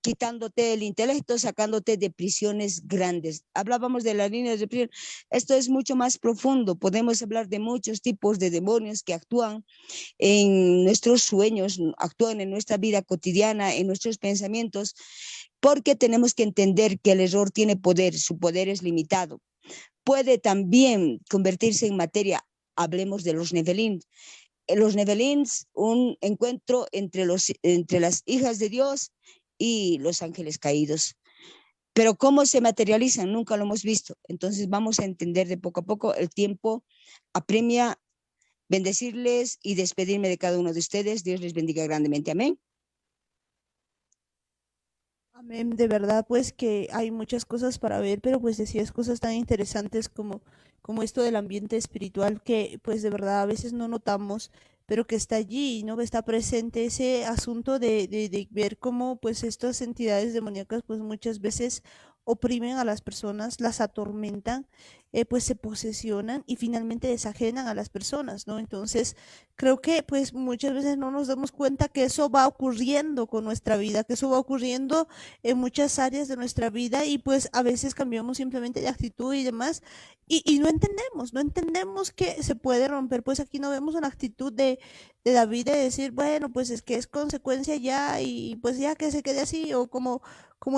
quitándote el intelecto, sacándote de prisiones grandes. Hablábamos de las líneas de prisión. Esto es mucho más profundo. Podemos hablar de muchos tipos de demonios que actúan en nuestros sueños, actúan en nuestra vida cotidiana, en nuestros pensamientos, porque tenemos que entender que el error tiene poder, su poder es limitado. Puede también convertirse en materia. Hablemos de los Nefelín. Los Nefelín, un encuentro entre las hijas de Dios y los ángeles caídos. Pero cómo se materializan, nunca lo hemos visto. Entonces vamos a entender de poco a poco. El tiempo apremia. Bendecirles y despedirme de cada uno de ustedes. Dios les bendiga grandemente. Amén. Amén, de verdad, pues que hay muchas cosas para ver, pero pues decías cosas tan interesantes como esto del ambiente espiritual que pues de verdad a veces no notamos, pero que está allí, ¿no? Está presente ese asunto de ver cómo pues estas entidades demoníacas pues muchas veces oprimen a las personas, las atormentan, pues se posesionan y finalmente desajenan a las personas, ¿no? Entonces, creo que pues muchas veces no nos damos cuenta que eso va ocurriendo con nuestra vida, que eso va ocurriendo en muchas áreas de nuestra vida y pues a veces cambiamos simplemente de actitud y demás y no entendemos que se puede romper, pues aquí no vemos una actitud de David de decir, bueno, pues es que es consecuencia ya y pues ya que se quede así o como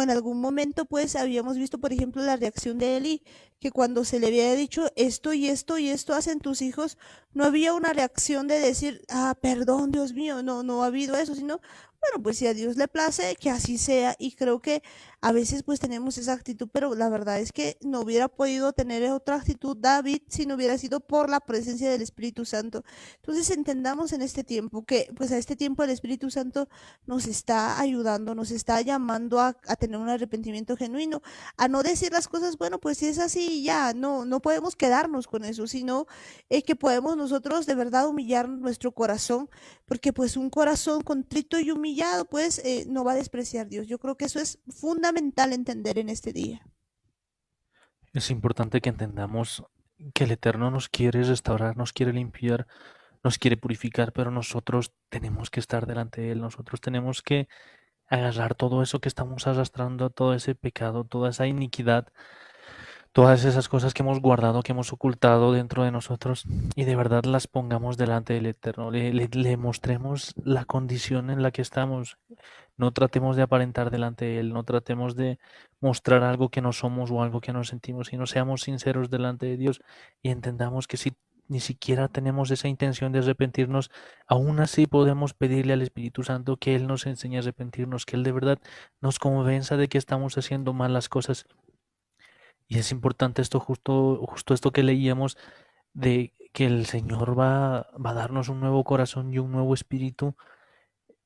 en algún momento pues habíamos visto por ejemplo la reacción de Eli, que cuando se le había dicho esto y esto y esto hacen tus hijos, no había una reacción de decir, ah, perdón, Dios mío, no ha habido eso, sino bueno, pues si a Dios le place, que así sea. Y creo que a veces pues tenemos esa actitud, pero la verdad es que no hubiera podido tener otra actitud David si no hubiera sido por la presencia del Espíritu Santo. Entonces entendamos en este tiempo que pues a este tiempo el Espíritu Santo nos está ayudando, nos está llamando a tener un arrepentimiento genuino, a no decir las cosas, bueno, pues si es así, ya, no podemos quedarnos con eso, sino que podemos nosotros de verdad humillar nuestro corazón porque pues un corazón contrito y humillado pues no va a despreciar a Dios. Yo creo que eso es fundamental entender en este día. Es importante que entendamos que el Eterno nos quiere restaurar, nos quiere limpiar, nos quiere purificar, pero nosotros tenemos que estar delante de Él, nosotros tenemos que agarrar todo eso que estamos arrastrando, todo ese pecado, toda esa iniquidad, todas esas cosas que hemos guardado, que hemos ocultado dentro de nosotros y de verdad las pongamos delante del Eterno, le mostremos la condición en la que estamos. No tratemos de aparentar delante de Él, no tratemos de mostrar algo que no somos o algo que no sentimos, sino seamos sinceros delante de Dios y entendamos que si ni siquiera tenemos esa intención de arrepentirnos, aún así podemos pedirle al Espíritu Santo que Él nos enseñe a arrepentirnos, que Él de verdad nos convenza de que estamos haciendo mal las cosas Y es importante esto, justo esto que leíamos, de que el Señor va a darnos un nuevo corazón y un nuevo espíritu.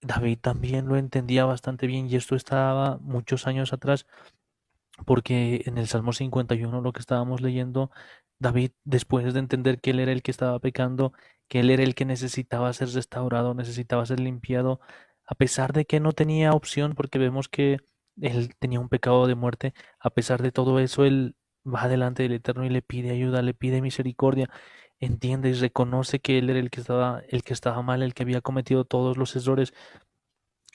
David también lo entendía bastante bien y esto estaba muchos años atrás, porque en el Salmo 51, lo que estábamos leyendo, David, después de entender que él era el que estaba pecando, que él era el que necesitaba ser restaurado, necesitaba ser limpiado, a pesar de que no tenía opción, porque vemos que él tenía un pecado de muerte, a pesar de todo eso, él va delante del Eterno y le pide ayuda, le pide misericordia, entiende y reconoce que él era el que estaba mal, el que había cometido todos los errores,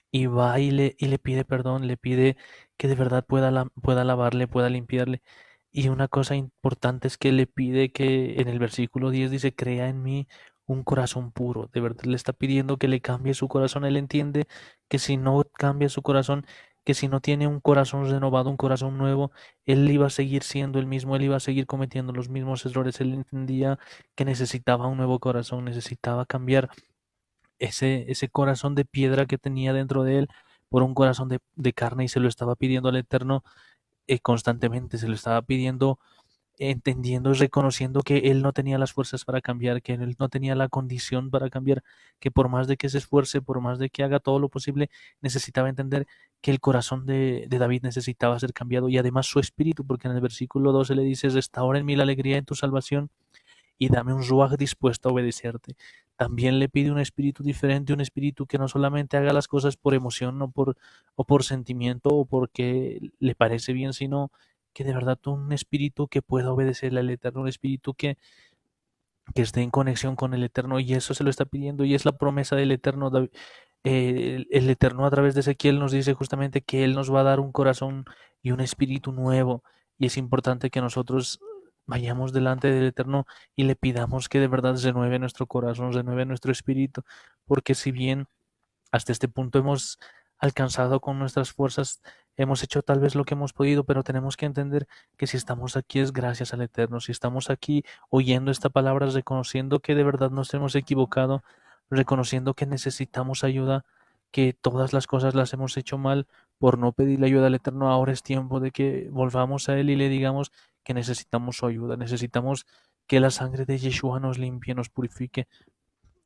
y va y le pide perdón, le pide que de verdad pueda lavarle, pueda limpiarle. Y una cosa importante es que le pide que en el versículo 10 dice, crea en mí un corazón puro. De verdad le está pidiendo que le cambie su corazón. Él entiende que si no cambia su corazón, que si no tiene un corazón renovado, un corazón nuevo, él iba a seguir siendo el mismo, él iba a seguir cometiendo los mismos errores. Él entendía que necesitaba un nuevo corazón, necesitaba cambiar ese corazón de piedra que tenía dentro de él por un corazón de carne, y se lo estaba pidiendo al Eterno constantemente, se lo estaba pidiendo entendiendo y reconociendo que él no tenía las fuerzas para cambiar, que él no tenía la condición para cambiar, que por más de que se esfuerce, por más de que haga todo lo posible, necesitaba entender que el corazón de David necesitaba ser cambiado, y además su espíritu, porque en el versículo 12 le dice, restaura en mí la alegría en tu salvación y dame un ruaj dispuesto a obedecerte. También le pide un espíritu diferente, un espíritu que no solamente haga las cosas por emoción o por sentimiento o porque le parece bien, sino que de verdad un espíritu que pueda obedecerle al Eterno, un espíritu que esté en conexión con el Eterno, y eso se lo está pidiendo y es la promesa del Eterno. El Eterno a través de Ezequiel nos dice justamente que Él nos va a dar un corazón y un espíritu nuevo, y es importante que nosotros vayamos delante del Eterno y le pidamos que de verdad renueve nuestro corazón, renueve nuestro espíritu, porque si bien hasta este punto hemos alcanzado con nuestras fuerzas, hemos hecho tal vez lo que hemos podido, pero tenemos que entender que si estamos aquí es gracias al Eterno, si estamos aquí oyendo esta palabra, reconociendo que de verdad nos hemos equivocado, reconociendo que necesitamos ayuda, que todas las cosas las hemos hecho mal por no pedirle ayuda al Eterno. Ahora es tiempo de que volvamos a Él y le digamos que necesitamos su ayuda, necesitamos que la sangre de Yeshua nos limpie, nos purifique,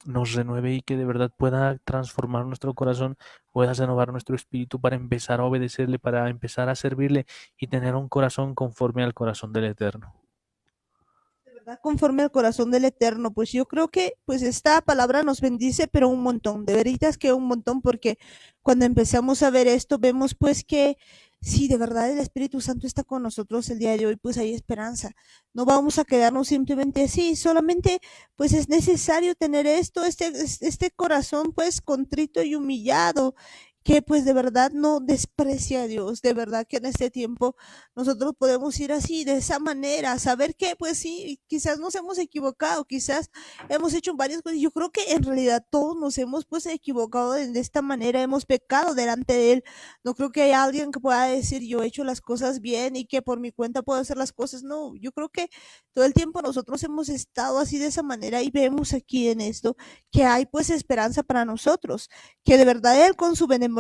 nos renueve y que de verdad pueda transformar nuestro corazón, pueda renovar nuestro espíritu para empezar a obedecerle, para empezar a servirle y tener un corazón conforme al corazón del Eterno. De verdad, conforme al corazón del Eterno, pues yo creo que pues esta palabra nos bendice, pero un montón, de veritas que un montón, porque cuando empezamos a ver esto, vemos pues que si de verdad el Espíritu Santo está con nosotros el día de hoy, pues hay esperanza. No vamos a quedarnos simplemente así, solamente pues es necesario tener esto, este corazón pues contrito y humillado, que pues de verdad no desprecia a Dios, de verdad que en este tiempo nosotros podemos ir así, de esa manera, saber que pues sí, quizás nos hemos equivocado, quizás hemos hecho varias cosas. Yo creo que en realidad todos nos hemos pues equivocado de esta manera, hemos pecado delante de Él. No creo que haya alguien que pueda decir yo he hecho las cosas bien y que por mi cuenta puedo hacer las cosas. No, yo creo que todo el tiempo nosotros hemos estado así de esa manera y vemos aquí en esto que hay pues esperanza para nosotros, que de verdad Él con su benevolencia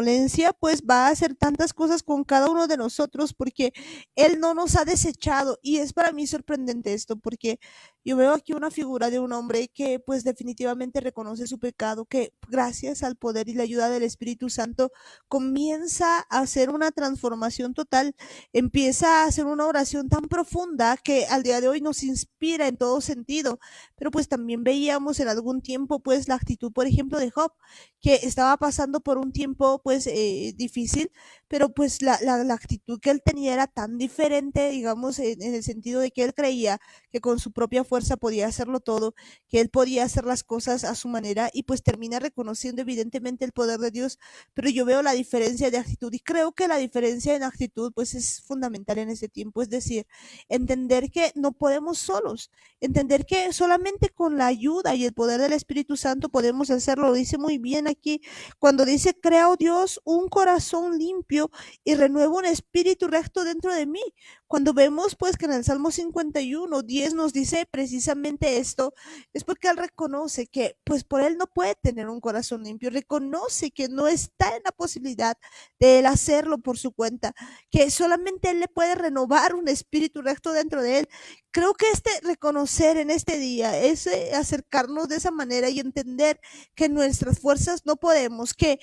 pues va a hacer tantas cosas con cada uno de nosotros, porque Él no nos ha desechado. Y es para mí sorprendente esto, porque yo veo aquí una figura de un hombre que pues definitivamente reconoce su pecado, que gracias al poder y la ayuda del Espíritu Santo comienza a hacer una transformación total, empieza a hacer una oración tan profunda que al día de hoy nos inspira en todo sentido. Pero pues también veíamos en algún tiempo pues la actitud, por ejemplo, de Job, que estaba pasando por un tiempo pues difícil, pero pues la actitud que él tenía era tan diferente, digamos, en el sentido de que él creía que con su propia fuerza podía hacerlo todo, que él podía hacer las cosas a su manera, y pues termina reconociendo evidentemente el poder de Dios. Pero yo veo la diferencia de actitud y creo que la diferencia en actitud pues es fundamental en este tiempo, es decir, entender que no podemos solos, entender que solamente con la ayuda y el poder del Espíritu Santo podemos hacerlo. Lo dice muy bien aquí cuando dice, crea, oh Dios, Dios un corazón limpio y renueva un espíritu recto dentro de mí. Cuando vemos pues que en el Salmo 51:10 nos dice precisamente esto, es porque él reconoce que pues por él no puede tener un corazón limpio, reconoce que no está en la posibilidad de él hacerlo por su cuenta, que solamente él le puede renovar un espíritu recto dentro de él. Creo que reconocer en este día, ese acercarnos de esa manera y entender que nuestras fuerzas no podemos, que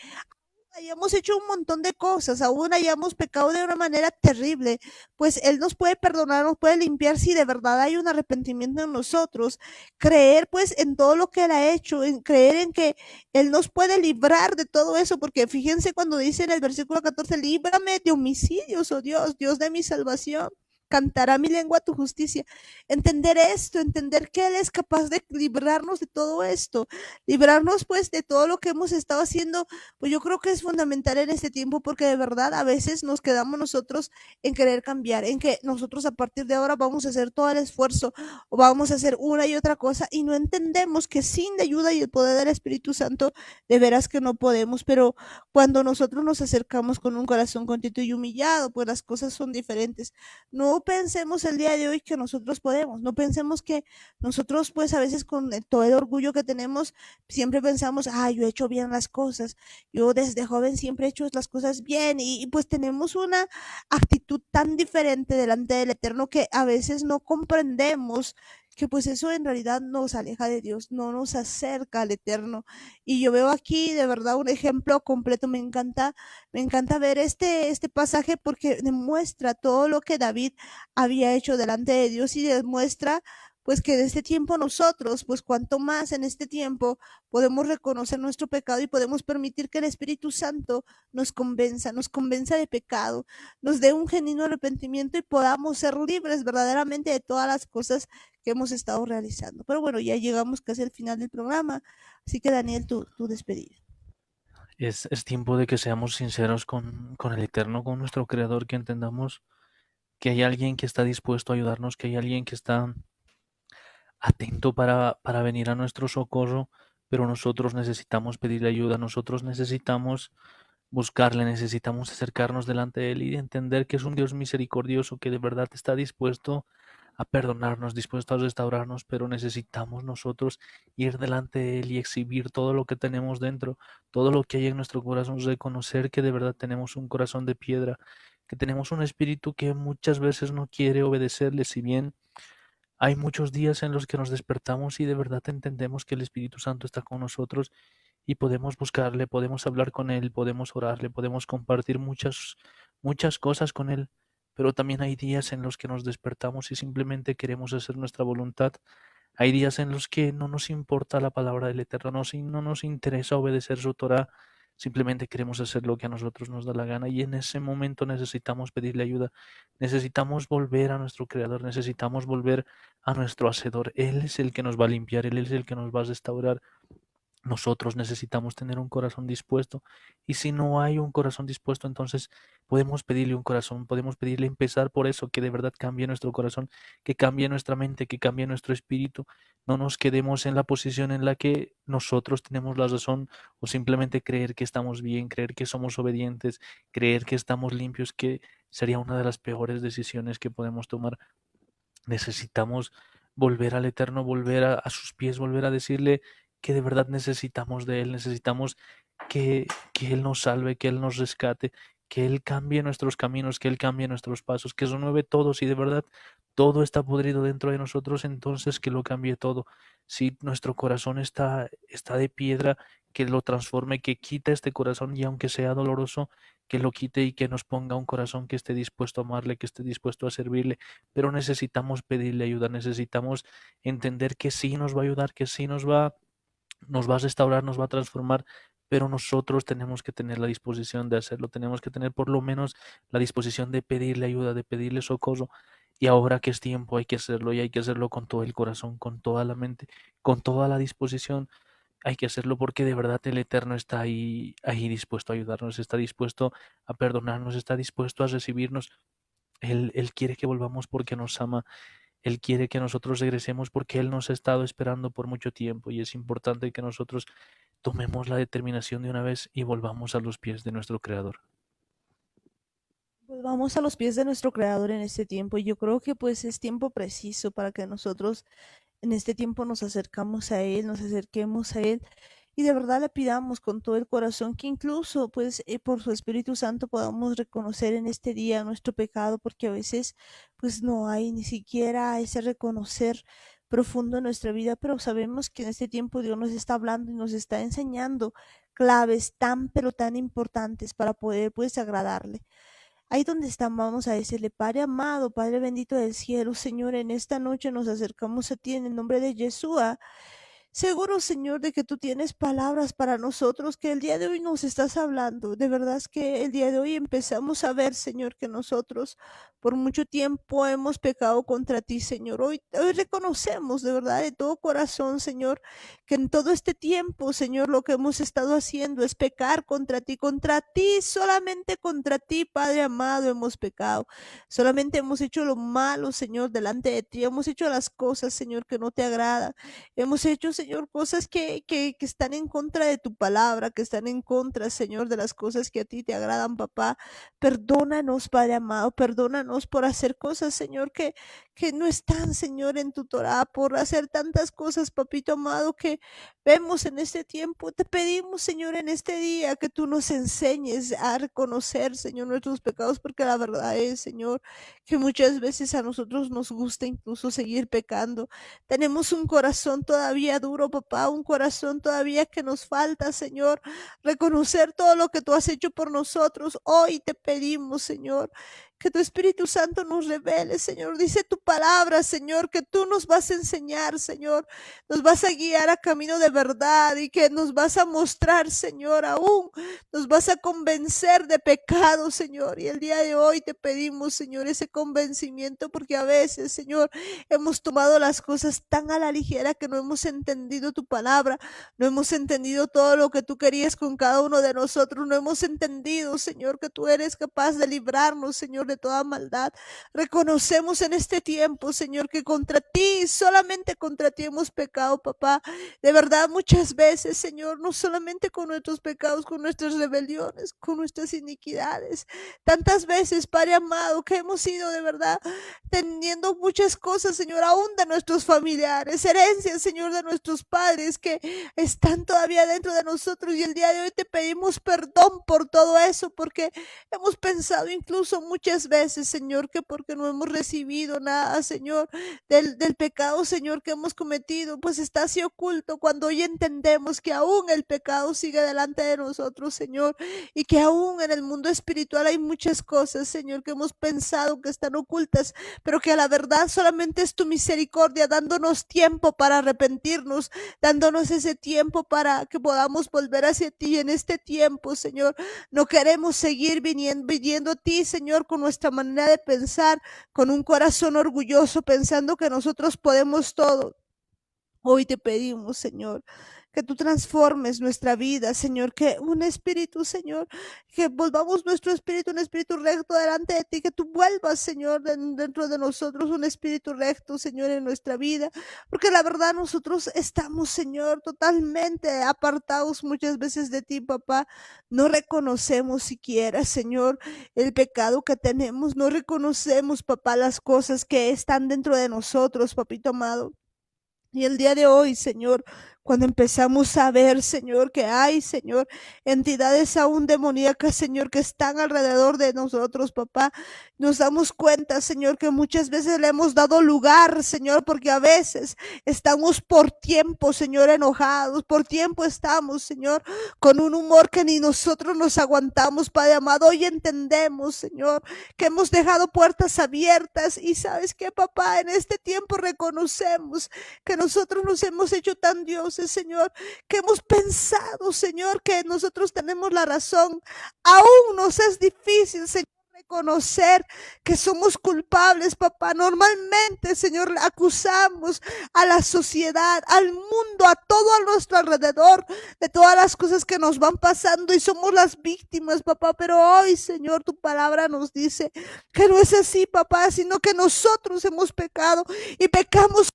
hayamos hecho un montón de cosas, aún hayamos pecado de una manera terrible, pues Él nos puede perdonar, nos puede limpiar si de verdad hay un arrepentimiento en nosotros. Creer pues en todo lo que Él ha hecho, en creer en que Él nos puede librar de todo eso, porque fíjense cuando dice en el versículo 14, líbrame de homicidios, oh Dios, Dios de mi salvación. Cantará mi lengua tu justicia. Entender esto, entender que Él es capaz de librarnos de todo esto, librarnos pues de todo lo que hemos estado haciendo, pues yo creo que es fundamental en este tiempo porque de verdad a veces nos quedamos nosotros en querer cambiar, en que nosotros a partir de ahora vamos a hacer todo el esfuerzo o vamos a hacer una y otra cosa y no entendemos que sin la ayuda y el poder del Espíritu Santo de veras que no podemos, pero cuando nosotros nos acercamos con un corazón contrito y humillado, pues las cosas son diferentes. No pensemos el día de hoy que nosotros podemos, no pensemos que nosotros pues a veces con todo el orgullo que tenemos siempre pensamos, yo he hecho bien las cosas, yo desde joven siempre he hecho las cosas bien pues tenemos una actitud tan diferente delante del Eterno que a veces no comprendemos que pues eso en realidad nos aleja de Dios, no nos acerca al Eterno. Y yo veo aquí de verdad un ejemplo completo, me encanta ver este pasaje porque demuestra todo lo que David había hecho delante de Dios y demuestra pues que en este tiempo nosotros, pues cuanto más en este tiempo podemos reconocer nuestro pecado y podemos permitir que el Espíritu Santo nos convenza de pecado, nos dé un genuino arrepentimiento y podamos ser libres verdaderamente de todas las cosas que hemos estado realizando. Pero bueno, ya llegamos casi al final del programa, así que Daniel, tu despedida. Es tiempo de que seamos sinceros con el Eterno, con nuestro Creador, que entendamos que hay alguien que está dispuesto a ayudarnos, que hay alguien que está atento para venir a nuestro socorro, pero nosotros necesitamos pedirle ayuda, nosotros necesitamos buscarle, necesitamos acercarnos delante de Él y entender que es un Dios misericordioso, que de verdad está dispuesto a perdonarnos, dispuesto a restaurarnos, pero necesitamos nosotros ir delante de Él y exhibir todo lo que tenemos dentro, todo lo que hay en nuestro corazón, reconocer que de verdad tenemos un corazón de piedra, que tenemos un espíritu que muchas veces no quiere obedecerle, si bien hay muchos días en los que nos despertamos y de verdad entendemos que el Espíritu Santo está con nosotros y podemos buscarle, podemos hablar con Él, podemos orarle, podemos compartir muchas cosas con Él, pero también hay días en los que nos despertamos y simplemente queremos hacer nuestra voluntad. Hay días en los que no nos importa la palabra del Eterno, no nos interesa obedecer su Torah, simplemente queremos hacer lo que a nosotros nos da la gana y en ese momento necesitamos pedirle ayuda, necesitamos volver a nuestro Creador, necesitamos volver a nuestro Hacedor. Él es el que nos va a limpiar, Él es el que nos va a restaurar. Nosotros necesitamos tener un corazón dispuesto y si no hay un corazón dispuesto, entonces podemos pedirle un corazón, podemos pedirle empezar por eso, que de verdad cambie nuestro corazón, que cambie nuestra mente, que cambie nuestro espíritu. No nos quedemos en la posición en la que nosotros tenemos la razón o simplemente creer que estamos bien, creer que somos obedientes, creer que estamos limpios, que sería una de las peores decisiones que podemos tomar. Necesitamos volver al Eterno, volver a sus pies, volver a decirle que de verdad necesitamos de Él, necesitamos que Él nos salve, que Él nos rescate, que Él cambie nuestros caminos, que Él cambie nuestros pasos, que renueve todo. Si de verdad todo está podrido dentro de nosotros, entonces que lo cambie todo. Si nuestro corazón está de piedra, que lo transforme, que quite este corazón y aunque sea doloroso, que lo quite y que nos ponga un corazón que esté dispuesto a amarle, que esté dispuesto a servirle, pero necesitamos pedirle ayuda, necesitamos entender que sí nos va a ayudar, que sí nos va a restaurar, nos va a transformar, pero nosotros tenemos que tener la disposición de hacerlo, tenemos que tener por lo menos la disposición de pedirle ayuda, de pedirle socorro, y ahora que es tiempo hay que hacerlo y hay que hacerlo con todo el corazón, con toda la mente, con toda la disposición. Hay que hacerlo porque de verdad el Eterno está ahí dispuesto a ayudarnos, está dispuesto a perdonarnos, está dispuesto a recibirnos. Él quiere que volvamos porque nos ama. Él quiere que nosotros regresemos porque Él nos ha estado esperando por mucho tiempo y es importante que nosotros tomemos la determinación de una vez y volvamos a los pies de nuestro Creador. Pues vamos a los pies de nuestro Creador en este tiempo y yo creo que pues es tiempo preciso para que nosotros en este tiempo nos acercamos a Él, nos acerquemos a Él y de verdad le pidamos con todo el corazón que incluso pues por su Espíritu Santo podamos reconocer en este día nuestro pecado, porque a veces pues no hay ni siquiera ese reconocer profundo en nuestra vida, pero sabemos que en este tiempo Dios nos está hablando y nos está enseñando claves tan pero tan importantes para poder pues agradarle. Ahí donde están, vamos a decirle: Padre amado, Padre bendito del cielo, Señor, en esta noche nos acercamos a ti en el nombre de Yeshua. Seguro, Señor, de que tú tienes palabras para nosotros, que el día de hoy nos estás hablando. De verdad es que el día de hoy empezamos a ver, Señor, que nosotros por mucho tiempo hemos pecado contra ti, Señor. Hoy reconocemos de verdad de todo corazón, Señor, que en todo este tiempo, Señor, lo que hemos estado haciendo es pecar contra ti, solamente contra ti, Padre amado, hemos pecado. Solamente hemos hecho lo malo, Señor, delante de ti. Hemos hecho las cosas, Señor, que no te agradan. Hemos hecho, Señor, cosas que están en contra de tu palabra, que están en contra, Señor, de las cosas que a ti te agradan, papá. Perdónanos, Padre amado, perdónanos por hacer cosas, Señor, que no están, Señor, en tu Torah, por hacer tantas cosas, papito amado, que vemos en este tiempo. Te pedimos, Señor, en este día que tú nos enseñes a reconocer, Señor, nuestros pecados, porque la verdad es, Señor, que muchas veces a nosotros nos gusta incluso seguir pecando. Tenemos un corazón todavía duro, papá, un corazón todavía que nos falta, Señor, reconocer todo lo que tú has hecho por nosotros. Hoy te pedimos, Señor, que tu Espíritu Santo nos revele, Señor. Dice tu palabra, Señor, que tú nos vas a enseñar, Señor. Nos vas a guiar a camino de verdad y que nos vas a mostrar, Señor, aún. Nos vas a convencer de pecado, Señor. Y el día de hoy te pedimos, Señor, ese convencimiento, porque a veces, Señor, hemos tomado las cosas tan a la ligera que no hemos entendido tu palabra. No hemos entendido todo lo que tú querías con cada uno de nosotros. No hemos entendido, Señor, que tú eres capaz de librarnos, Señor, de toda maldad. Reconocemos en este tiempo, Señor, que contra ti, solamente contra ti hemos pecado, papá. De verdad, muchas veces, Señor, no solamente con nuestros pecados, con nuestras rebeliones, con nuestras iniquidades. Tantas veces, Padre amado, que hemos sido de verdad teniendo muchas cosas, Señor, aún de nuestros familiares, herencias, Señor, de nuestros padres que están todavía dentro de nosotros, y el día de hoy te pedimos perdón por todo eso, porque hemos pensado incluso muchas veces, Señor, que porque no hemos recibido nada, Señor, del pecado, Señor, que hemos cometido, pues está así oculto, cuando hoy entendemos que aún el pecado sigue delante de nosotros, Señor, y que aún en el mundo espiritual hay muchas cosas, Señor, que hemos pensado que están ocultas, pero que a la verdad solamente es tu misericordia, dándonos tiempo para arrepentirnos, dándonos ese tiempo para que podamos volver hacia ti. En este tiempo, Señor, no queremos seguir viniendo a ti, Señor, con nuestra manera de pensar, con un corazón orgulloso, pensando que nosotros podemos todo. Hoy te pedimos, Señor, que tú transformes nuestra vida, Señor, que un espíritu, Señor, que volvamos nuestro espíritu, un espíritu recto delante de ti, que tú vuelvas, Señor, dentro de nosotros un espíritu recto, Señor, en nuestra vida, porque la verdad nosotros estamos, Señor, totalmente apartados muchas veces de ti, papá. No reconocemos siquiera, Señor, el pecado que tenemos, no reconocemos, papá, las cosas que están dentro de nosotros, papito amado. Y el día de hoy, Señor, cuando empezamos a ver, Señor, que hay, Señor, entidades aún demoníacas, Señor, que están alrededor de nosotros, papá, nos damos cuenta, Señor, que muchas veces le hemos dado lugar, Señor, porque a veces estamos por tiempo, Señor, enojados, por tiempo estamos, Señor, con un humor que ni nosotros nos aguantamos, Padre amado. Hoy entendemos, Señor, que hemos dejado puertas abiertas y ¿sabes qué, papá? En este tiempo reconocemos que nosotros nos hemos hecho tan dioses, Señor, que hemos pensado, Señor, que nosotros tenemos la razón. Aún nos es difícil, Señor, reconocer que somos culpables, papá. Normalmente, Señor, acusamos a la sociedad, al mundo, a todo a nuestro alrededor, de todas las cosas que nos van pasando y somos las víctimas, papá. Pero hoy, Señor, tu palabra nos dice que no es así, papá, sino que nosotros hemos pecado y pecamos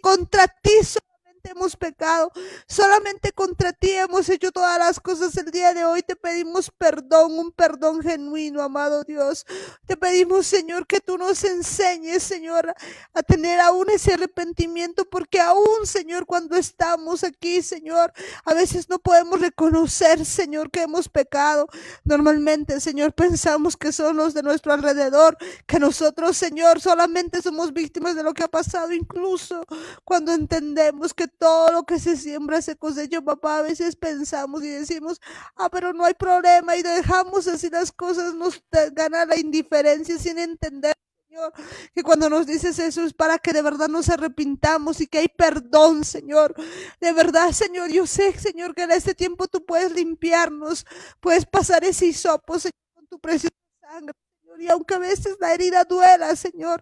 contra ti solamente hemos pecado, solamente contra ti hemos hecho todas las cosas. El día de hoy te pedimos perdón, un perdón genuino, amado Dios. Te pedimos, Señor, que tú nos enseñes, Señor, a tener aún ese arrepentimiento, porque aún, Señor, cuando estamos aquí, Señor, a veces no podemos reconocer, Señor, que hemos pecado. Normalmente, Señor, pensamos que son los de nuestro alrededor, que nosotros, Señor, solamente somos víctimas de lo que ha pasado, incluso cuando entendemos que todo lo que se siembra se cosecha, papá. A veces pensamos y decimos, pero no hay problema, y dejamos así las cosas, nos gana la indiferencia sin entender, Señor, que cuando nos dices eso es para que de verdad nos arrepintamos y que hay perdón, Señor. De verdad, Señor, yo sé, Señor, que en este tiempo tú puedes limpiarnos, puedes pasar ese hisopo, Señor, con tu preciosa sangre. Y aunque a veces la herida duela, Señor,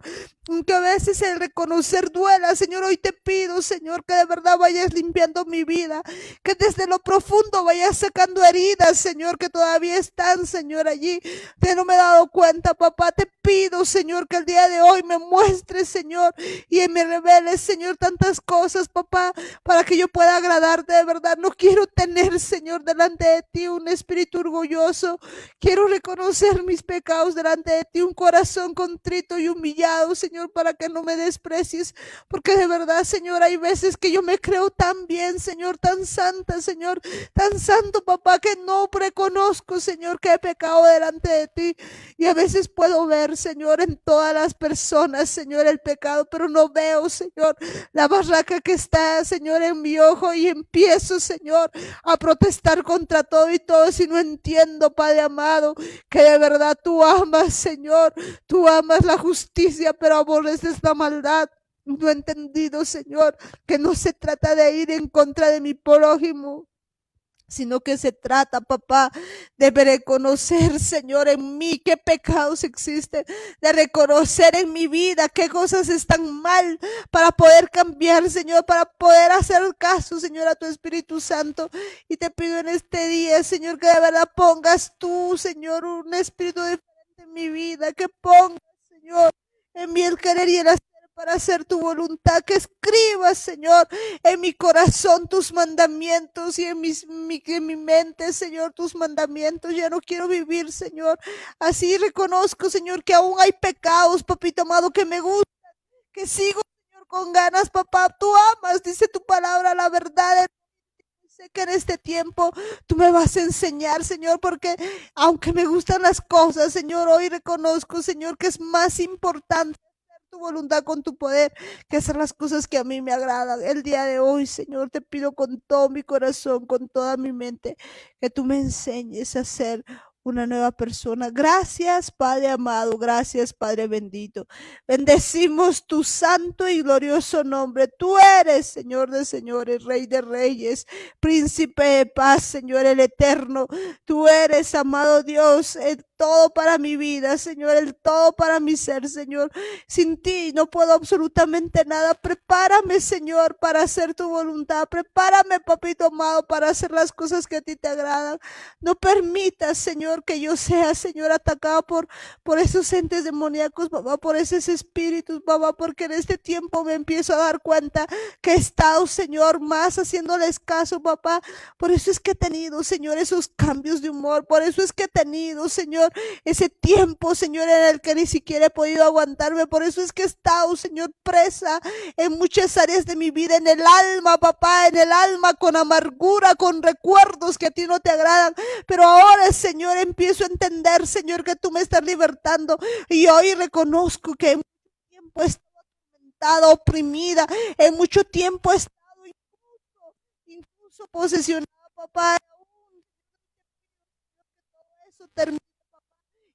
aunque a veces el reconocer duela, Señor, hoy te pido, Señor, que de verdad vayas limpiando mi vida, que desde lo profundo vayas sacando heridas, Señor, que todavía están, Señor, allí, que no me he dado cuenta, papá. Te pido, Señor, que el día de hoy me muestres, Señor, y me reveles, Señor, tantas cosas, papá, para que yo pueda agradarte de verdad. No quiero tener, Señor, delante de ti un espíritu orgulloso. Quiero reconocer mis pecados delante de ti, un corazón contrito y humillado, Señor, para que no me desprecies, porque de verdad, Señor, hay veces que yo me creo tan bien, Señor, tan santa, Señor, tan santo, papá, que no reconozco, Señor, que he pecado delante de ti. Y a veces puedo ver, Señor, en todas las personas, Señor, el pecado, pero no veo, Señor, la barraca que está, Señor, en mi ojo, y empiezo, Señor, a protestar contra todo y todo, si no entiendo, Padre amado, que de verdad tú amas, Señor, tú amas la justicia, pero aborreces la maldad. No he entendido, Señor, que no se trata de ir en contra de mi prójimo, sino que se trata, papá, de reconocer, Señor, en mí qué pecados existen, de reconocer en mi vida qué cosas están mal, para poder cambiar, Señor, para poder hacer caso, Señor, a tu Espíritu Santo. Y te pido en este día, Señor, que de verdad pongas tú, Señor, un espíritu diferente en mi vida, que pongas, Señor, en mí el querer y el hacer para hacer tu voluntad, que escribas, Señor, en mi corazón tus mandamientos y en mi mente, Señor, tus mandamientos. Ya no quiero vivir, Señor. Así reconozco, Señor, que aún hay pecados, papito amado, que me gustan, que sigo, Señor, con ganas, papá. Tú amas, dice tu palabra, la verdad. Sé que en este tiempo tú me vas a enseñar, Señor, porque aunque me gustan las cosas, Señor, hoy reconozco, Señor, que es más importante tu voluntad con tu poder, que hacer las cosas que a mí me agradan. El día de hoy, Señor, te pido con todo mi corazón, con toda mi mente, que tú me enseñes a ser una nueva persona. Gracias, Padre amado, gracias, Padre bendito. Bendecimos tu santo y glorioso nombre. Tú eres, Señor de señores, Rey de reyes, Príncipe de paz, Señor el eterno. Tú eres, amado Dios, el todo para mi vida, Señor, el todo para mi ser, Señor. Sin ti no puedo absolutamente nada. Prepárame, Señor, para hacer tu voluntad. Prepárame, papito amado, para hacer las cosas que a ti te agradan. No permitas, Señor, que yo sea, Señor, atacado por esos entes demoníacos, papá, por esos espíritus, papá, porque en este tiempo me empiezo a dar cuenta que he estado, Señor, más haciéndoles caso, papá. Por eso es que he tenido, Señor, esos cambios de humor. Por eso es que he tenido, Señor, ese tiempo, Señor, en el que ni siquiera he podido aguantarme. Por eso es que he estado, Señor, presa en muchas áreas de mi vida, en el alma, papá, en el alma, con amargura, con recuerdos que a ti no te agradan. Pero ahora, Señor, empiezo a entender, Señor, que tú me estás libertando. Y hoy reconozco que en mucho tiempo he estado atormentada, oprimida, en mucho tiempo he estado incluso posesionada, papá. Aún, que todo eso termine,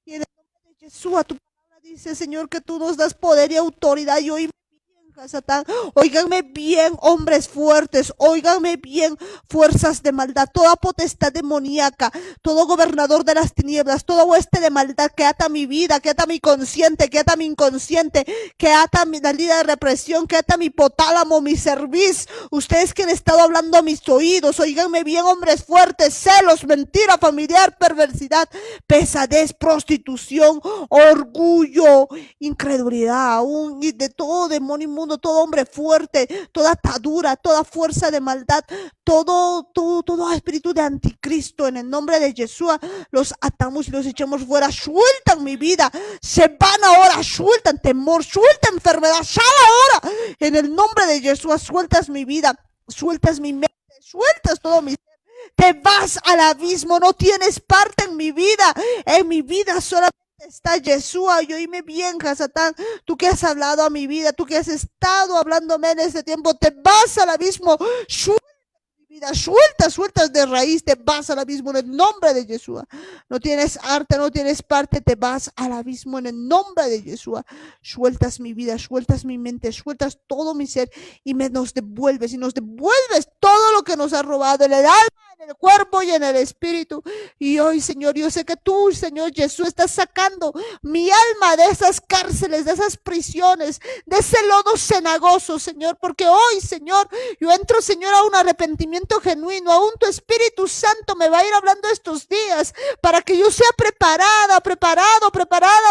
y en el nombre de Jesús, a tu palabra dice, Señor, que tú nos das poder y autoridad. Y hoy me vi en Satán. Óiganme bien, hombres fuertes, óiganme bien, fuerzas de maldad, toda potestad demoníaca, todo gobernador de las tinieblas, toda hueste de maldad que ata mi vida, que ata mi consciente, que ata mi inconsciente, que ata la línea de represión, que ata mi hipotálamo, mi cerviz. Ustedes que han estado hablando a mis oídos, óiganme bien, hombres fuertes, celos, mentira familiar, perversidad, pesadez, prostitución, orgullo, incredulidad, aún y de todo demonio inmundo, todo hombre fuerte, toda atadura, toda fuerza de maldad, todo espíritu de anticristo, en el nombre de Jesús, los atamos y los echamos fuera. Sueltan mi vida, se van ahora, sueltan temor, sueltan enfermedad, sal ahora, en el nombre de Jesús. Sueltas mi vida, sueltas mi mente, sueltas todo mi ser. Te vas al abismo, no tienes parte en mi vida solamente está Yeshua. Y oíme bien, Hasatán, tú que has hablado a mi vida, tú que has estado hablándome en este tiempo, te vas al abismo. Vida, sueltas de raíz, te vas al abismo en el nombre de Yeshua. No tienes arte, no tienes parte, te vas al abismo en el nombre de Yeshua. Sueltas mi vida, sueltas mi mente, sueltas todo mi ser y nos devuelves todo lo que nos has robado en el alma, en el cuerpo y en el espíritu. Y hoy, Señor, yo sé que tú, Señor Jesús, estás sacando mi alma de esas cárceles, de esas prisiones, de ese lodo cenagoso, Señor, porque hoy, Señor, yo entro, Señor, a un arrepentimiento genuino. Aún tu Espíritu Santo me va a ir hablando estos días para que yo sea preparada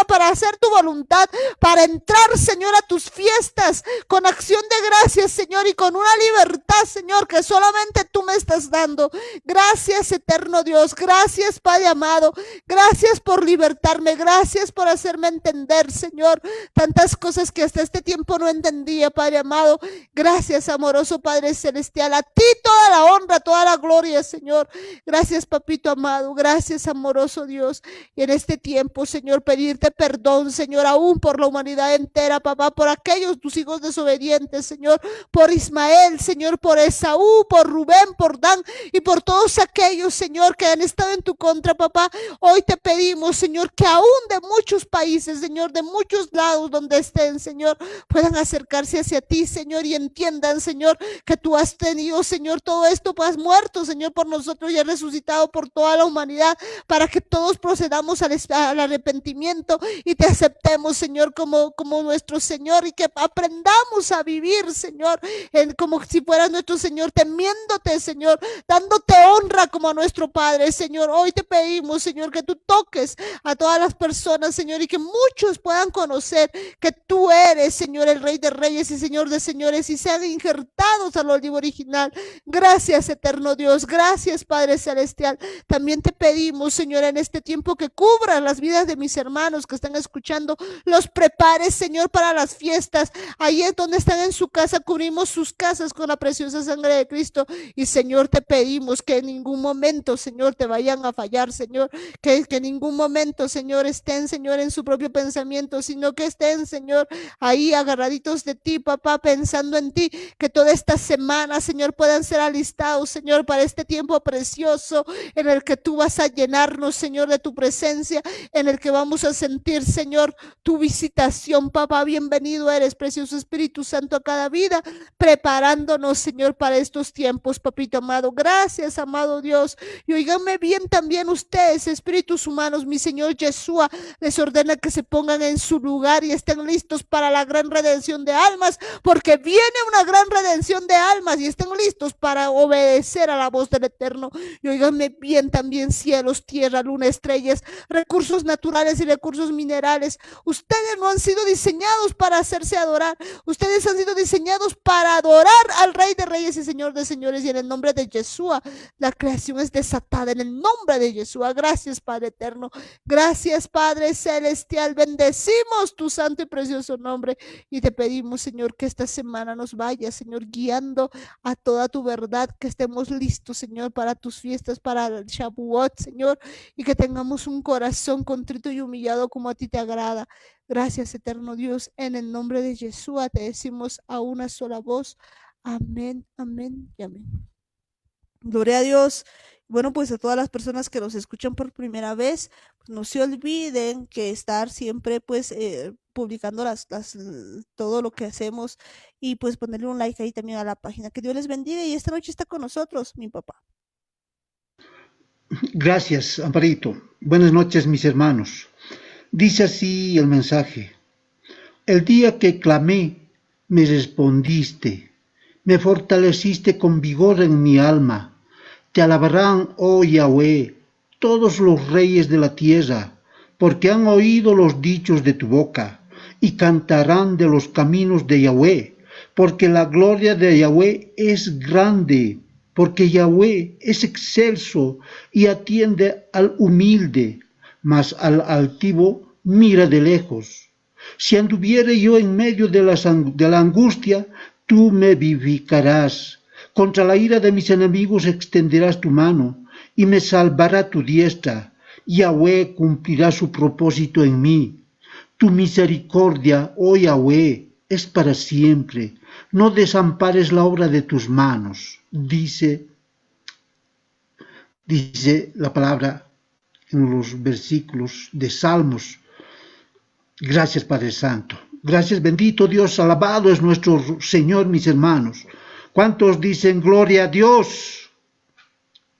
para hacer tu voluntad, para entrar, Señor, a tus fiestas con acción de gracias, Señor, y con una libertad, Señor, que solamente tú me estás dando. Gracias, eterno Dios, gracias, Padre amado, gracias por libertarme, gracias por hacerme entender, Señor, tantas cosas que hasta este tiempo no entendía, Padre amado. Gracias, amoroso Padre celestial, a ti toda la honra, toda la gloria, Señor. Gracias, papito amado, gracias, amoroso Dios. Y en este tiempo, Señor, pedirte perdón, Señor, aún por la humanidad entera, papá, por aquellos tus hijos desobedientes, Señor, por Ismael, Señor, por Esaú, por Rubén, por Dan y por todos aquellos, Señor, que han estado en tu contra, papá. Hoy te pedimos, Señor, que aún de muchos países, Señor, de muchos lados donde estén, Señor, puedan acercarse hacia ti, Señor, y entiendan, Señor, que tú has tenido, Señor, todo esto, pues has muerto, Señor, por nosotros y has resucitado por toda la humanidad, para que todos procedamos al arrepentimiento y te aceptemos, Señor, como nuestro Señor, y que aprendamos a vivir, Señor, como si fueras nuestro Señor, temiéndote, Señor, dándote honra como a nuestro Padre, Señor. Hoy te pedimos, Señor, que tú toques a todas las personas, Señor, y que muchos puedan conocer que tú eres, Señor, el Rey de Reyes y Señor de Señores, y sean injertados al libro original. Gracias, eterno Dios, gracias, Padre celestial. También te pedimos, Señor, en este tiempo que cubras las vidas de mis hermanos que están escuchando, los prepares, Señor, para las fiestas. Ahí es donde están en su casa, cubrimos sus casas con la preciosa sangre de Cristo. Y Señor, te pedimos que en ningún momento, Señor, te vayan a fallar, Señor, que en ningún momento, Señor, estén, Señor, en su propio pensamiento, sino que estén, Señor, ahí agarraditos de ti, papá, pensando en ti, que toda esta semana, Señor, puedan ser alistados, Señor, para este tiempo precioso en el que tú vas a llenarnos, Señor, de tu presencia, en el que vamos a sentir, Señor, tu visitación, papá. Bienvenido eres, precioso Espíritu Santo, a cada vida, preparándonos, Señor, para estos tiempos, papito amado. Gracias, amado Dios. Y oíganme bien también ustedes, espíritus humanos, mi Señor Yeshua les ordena que se pongan en su lugar y estén listos para la gran redención de almas, porque viene una gran redención de almas, y estén listos para obedecer a la voz del Eterno. Y oíganme bien también, cielos, tierra, luna, estrellas, recursos naturales y recursos minerales. Ustedes no han sido diseñados para hacerse adorar, ustedes han sido diseñados para adorar al Rey de Reyes y Señor de Señores. Y en el nombre de Yeshua, la creación es desatada en el nombre de Yeshua. Gracias, Padre eterno, gracias, Padre celestial. Bendecimos tu santo y precioso nombre y te pedimos, Señor, que esta semana nos vaya, Señor, guiando a toda tu verdad, que estemos listos, Señor, para tus fiestas, para el Shavuot, Señor, y que tengamos un corazón contrito y humillado como a ti te agrada. Gracias, eterno Dios, en el nombre de Yeshua te decimos a una sola voz, amén, amén y amén. Gloria a Dios. Bueno, pues a todas las personas que nos escuchan por primera vez, pues no se olviden que estar siempre pues publicando todo lo que hacemos y pues ponerle un like ahí también a la página. Que Dios les bendiga y esta noche está con nosotros, mi papá. Gracias, Amparito. Buenas noches, mis hermanos. Dice así el mensaje. El día que clamé, me respondiste, me fortaleciste con vigor en mi alma. Te alabarán, oh Yahweh, todos los reyes de la tierra, porque han oído los dichos de tu boca, y cantarán de los caminos de Yahweh, porque la gloria de Yahweh es grande, porque Yahweh es excelso y atiende al humilde, mas al altivo mira de lejos. Si anduviere yo en medio de la angustia, tú me vivificarás. Contra la ira de mis enemigos extenderás tu mano, y me salvará tu diestra. Yahweh cumplirá su propósito en mí. Tu misericordia, oh Yahweh, es para siempre. No desampares la obra de tus manos, dice la palabra en los versículos de Salmos. Gracias, Padre Santo. Gracias, bendito Dios, alabado es nuestro Señor, mis hermanos. ¿Cuántos dicen gloria a Dios?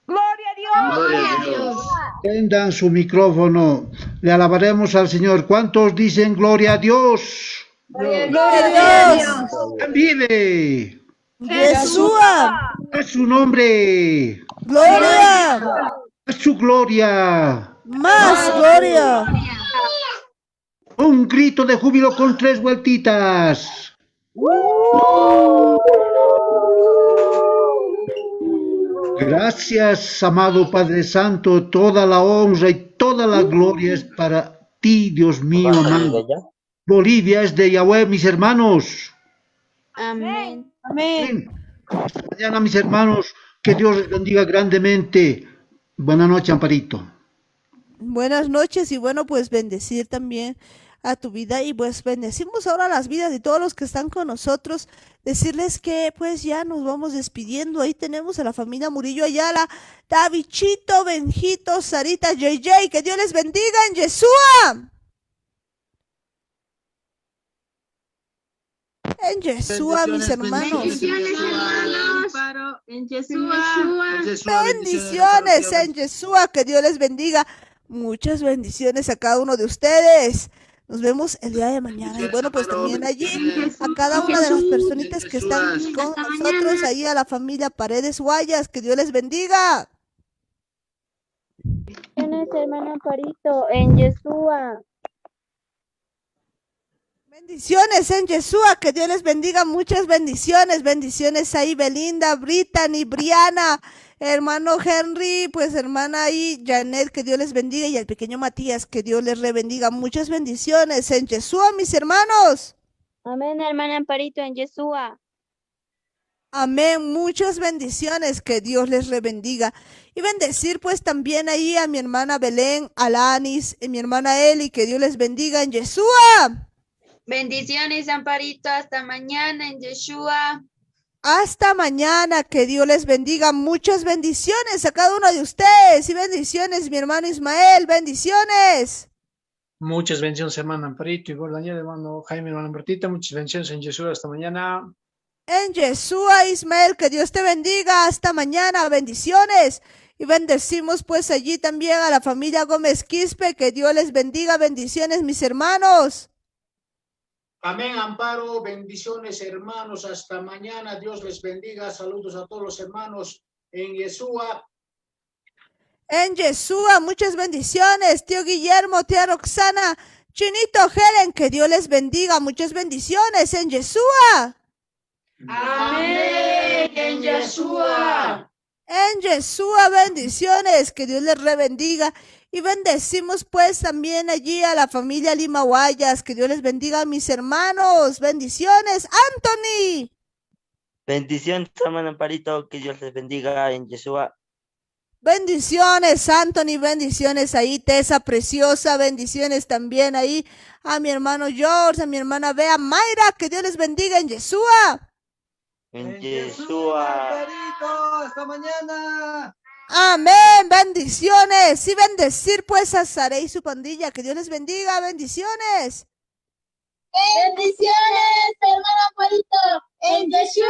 ¡Gloria a Dios! Gloria a Dios. Prendan su micrófono. Le alabaremos al Señor. ¿Cuántos dicen gloria a Dios? ¡Gloria a Dios! ¿Quién vive? ¡Yeshua! A su nombre. ¡Gloria! A su gloria. ¡Más gloria! Un grito de júbilo con 3 vueltitas. Gracias, amado Padre Santo. Toda la honra y toda la gloria es para ti, Dios mío amado. Bolivia es de Yahweh, mis hermanos. Amén. Amén. Hasta mañana, mis hermanos. Que Dios les bendiga grandemente. Buenas noches, Amparito. Buenas noches y bueno, pues bendecir también a tu vida y pues bendecimos ahora las vidas de todos los que están con nosotros, decirles que pues ya nos vamos despidiendo. Ahí tenemos a la familia Murillo Ayala, Davichito, Benjito, Sarita, JJ, que Dios les bendiga en Yeshua. En Yeshua, mis hermanos. Bendiciones, hermanos. En Yeshua. Bendiciones en Yeshua, que Dios les bendiga. Muchas bendiciones a cada uno de ustedes. Nos vemos el día de mañana. Y bueno, pues también allí a cada una de las personitas que están con nosotros, ahí a la familia Paredes Guayas, que Dios les bendiga. Bendiciones, hermano Parito, en Yeshua. Bendiciones en Yeshua, que Dios les bendiga, muchas bendiciones, bendiciones ahí Belinda, Brittany, Briana, hermano Henry, pues hermana ahí Janet, que Dios les bendiga, y al pequeño Matías, que Dios les rebendiga, muchas bendiciones en Yeshua, mis hermanos. Amén, hermana Parito, en Yeshua. Amén, muchas bendiciones, que Dios les rebendiga. Y bendecir pues también ahí a mi hermana Belén, Alanis, y mi hermana Eli, que Dios les bendiga en Yeshua. Bendiciones, Amparito, hasta mañana en Yeshua. Hasta mañana, que Dios les bendiga, muchas bendiciones a cada uno de ustedes y bendiciones, mi hermano Ismael, bendiciones. Muchas bendiciones, hermano Amparito, y por dañar, hermano Jaime, hermano Bertita, muchas bendiciones en Yeshua, hasta mañana. En Yeshua, Ismael, que Dios te bendiga, hasta mañana, bendiciones. Y bendecimos pues allí también a la familia Gómez Quispe, que Dios les bendiga, bendiciones, mis hermanos. Amén, Amparo, bendiciones, hermanos, hasta mañana, Dios les bendiga, saludos a todos los hermanos en Yeshua. En Yeshua, muchas bendiciones, tío Guillermo, tía Roxana, Chinito, Helen, que Dios les bendiga, muchas bendiciones en Yeshua. Amén, en Yeshua. En Yeshua, bendiciones, que Dios les rebendiga. Y bendecimos pues también allí a la familia Lima Guayas, que Dios les bendiga a mis hermanos, bendiciones, Anthony. Bendiciones, hermano Amparito, que Dios les bendiga en Yeshua. Bendiciones, Anthony, bendiciones ahí, Tessa Preciosa, bendiciones también ahí a mi hermano George, a mi hermana Bea, Mayra, que Dios les bendiga en Yeshua. En Yeshua. Amparito, hasta mañana. Amén, bendiciones. Y bendecir pues a Sare y su pandilla. Que Dios les bendiga, bendiciones. Bendiciones, hermano Amparito, en Yeshua.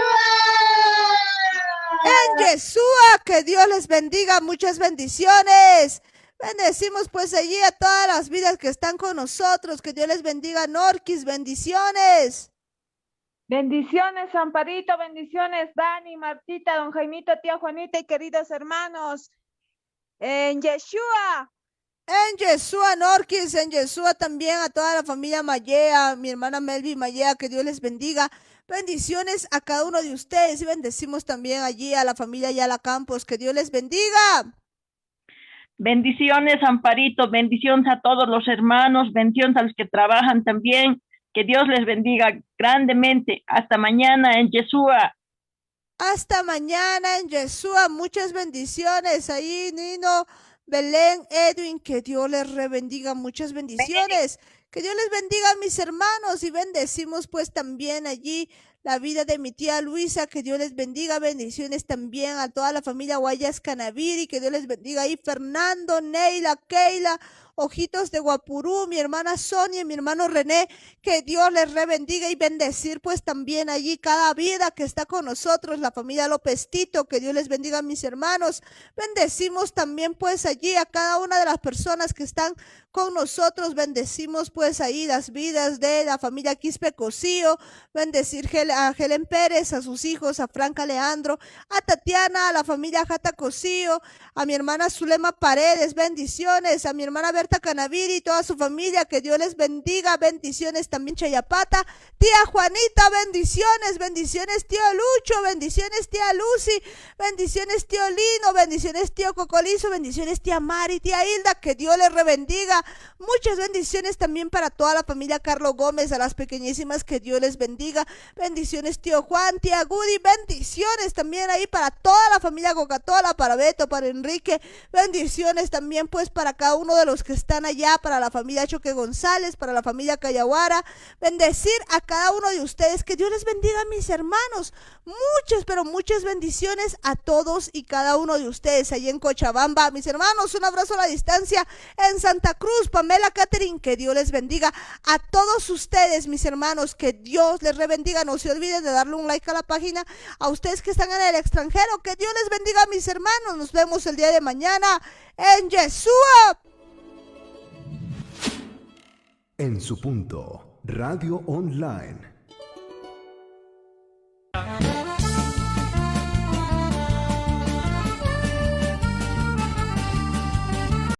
En Yeshua, que Dios les bendiga, muchas bendiciones. Bendecimos pues allí a todas las vidas que están con nosotros. Que Dios les bendiga, Norquis, bendiciones. Bendiciones, Amparito, bendiciones, Dani, Martita, don Jaimito, tía Juanita y queridos hermanos. En Yeshua. En Yeshua, Norquis, en Yeshua también a toda la familia Mayea, mi hermana Melvi Mayea, que Dios les bendiga. Bendiciones a cada uno de ustedes y bendecimos también allí a la familia Yala Campos, que Dios les bendiga. Bendiciones, Amparito, bendiciones a todos los hermanos, bendiciones a los que trabajan también. Que Dios les bendiga grandemente. Hasta mañana en Yeshua. Hasta mañana en Yeshua. Muchas bendiciones ahí, Nino, Belén, Edwin. Que Dios les rebendiga. Muchas bendiciones. Que Dios les bendiga a mis hermanos y bendecimos pues también allí la vida de mi tía Luisa. Que Dios les bendiga. Bendiciones también a toda la familia Guayas Canaviri. Que Dios les bendiga ahí. Fernando, Neila, Keila, Ojitos de Guapurú, mi hermana Sonia, mi hermano René, que Dios les rebendiga y bendecir pues también allí cada vida que está con nosotros, la familia López Tito, que Dios les bendiga a mis hermanos. Bendecimos también pues allí a cada una de las personas que están con nosotros, bendecimos pues ahí las vidas de la familia Quispe Cosío, bendecir a Helen Pérez, a sus hijos, a Franca Leandro, a Tatiana, a la familia Jata Cosío, a mi hermana Zulema Paredes, bendiciones, a mi hermana Berta Canaviri y toda su familia, que Dios les bendiga, bendiciones también Chayapata, tía Juanita, bendiciones, bendiciones tío Lucho, bendiciones tía Lucy, bendiciones tío Lino, bendiciones tío Cocolizo, bendiciones tía Mari, tía Hilda, que Dios les rebendiga. Muchas bendiciones también para toda la familia Carlos Gómez, a las pequeñísimas, que Dios les bendiga. Bendiciones tío Juan, tía Gudi, bendiciones también ahí para toda la familia Cocatola, para Beto, para Enrique. Bendiciones también pues para cada uno de los que están allá, para la familia Choque González, para la familia Cayaguara. Bendecir a cada uno de ustedes, que Dios les bendiga a mis hermanos. Muchas, pero muchas bendiciones a todos y cada uno de ustedes allí en Cochabamba. Mis hermanos, un abrazo a la distancia en Santa Cruz, Pamela Catherine, que Dios les bendiga a todos ustedes, mis hermanos, que Dios les rebendiga. No se olviden de darle un like a la página. A ustedes que están en el extranjero, que Dios les bendiga, mis hermanos. Nos vemos el día de mañana en Yeshua. En su punto, Radio Online.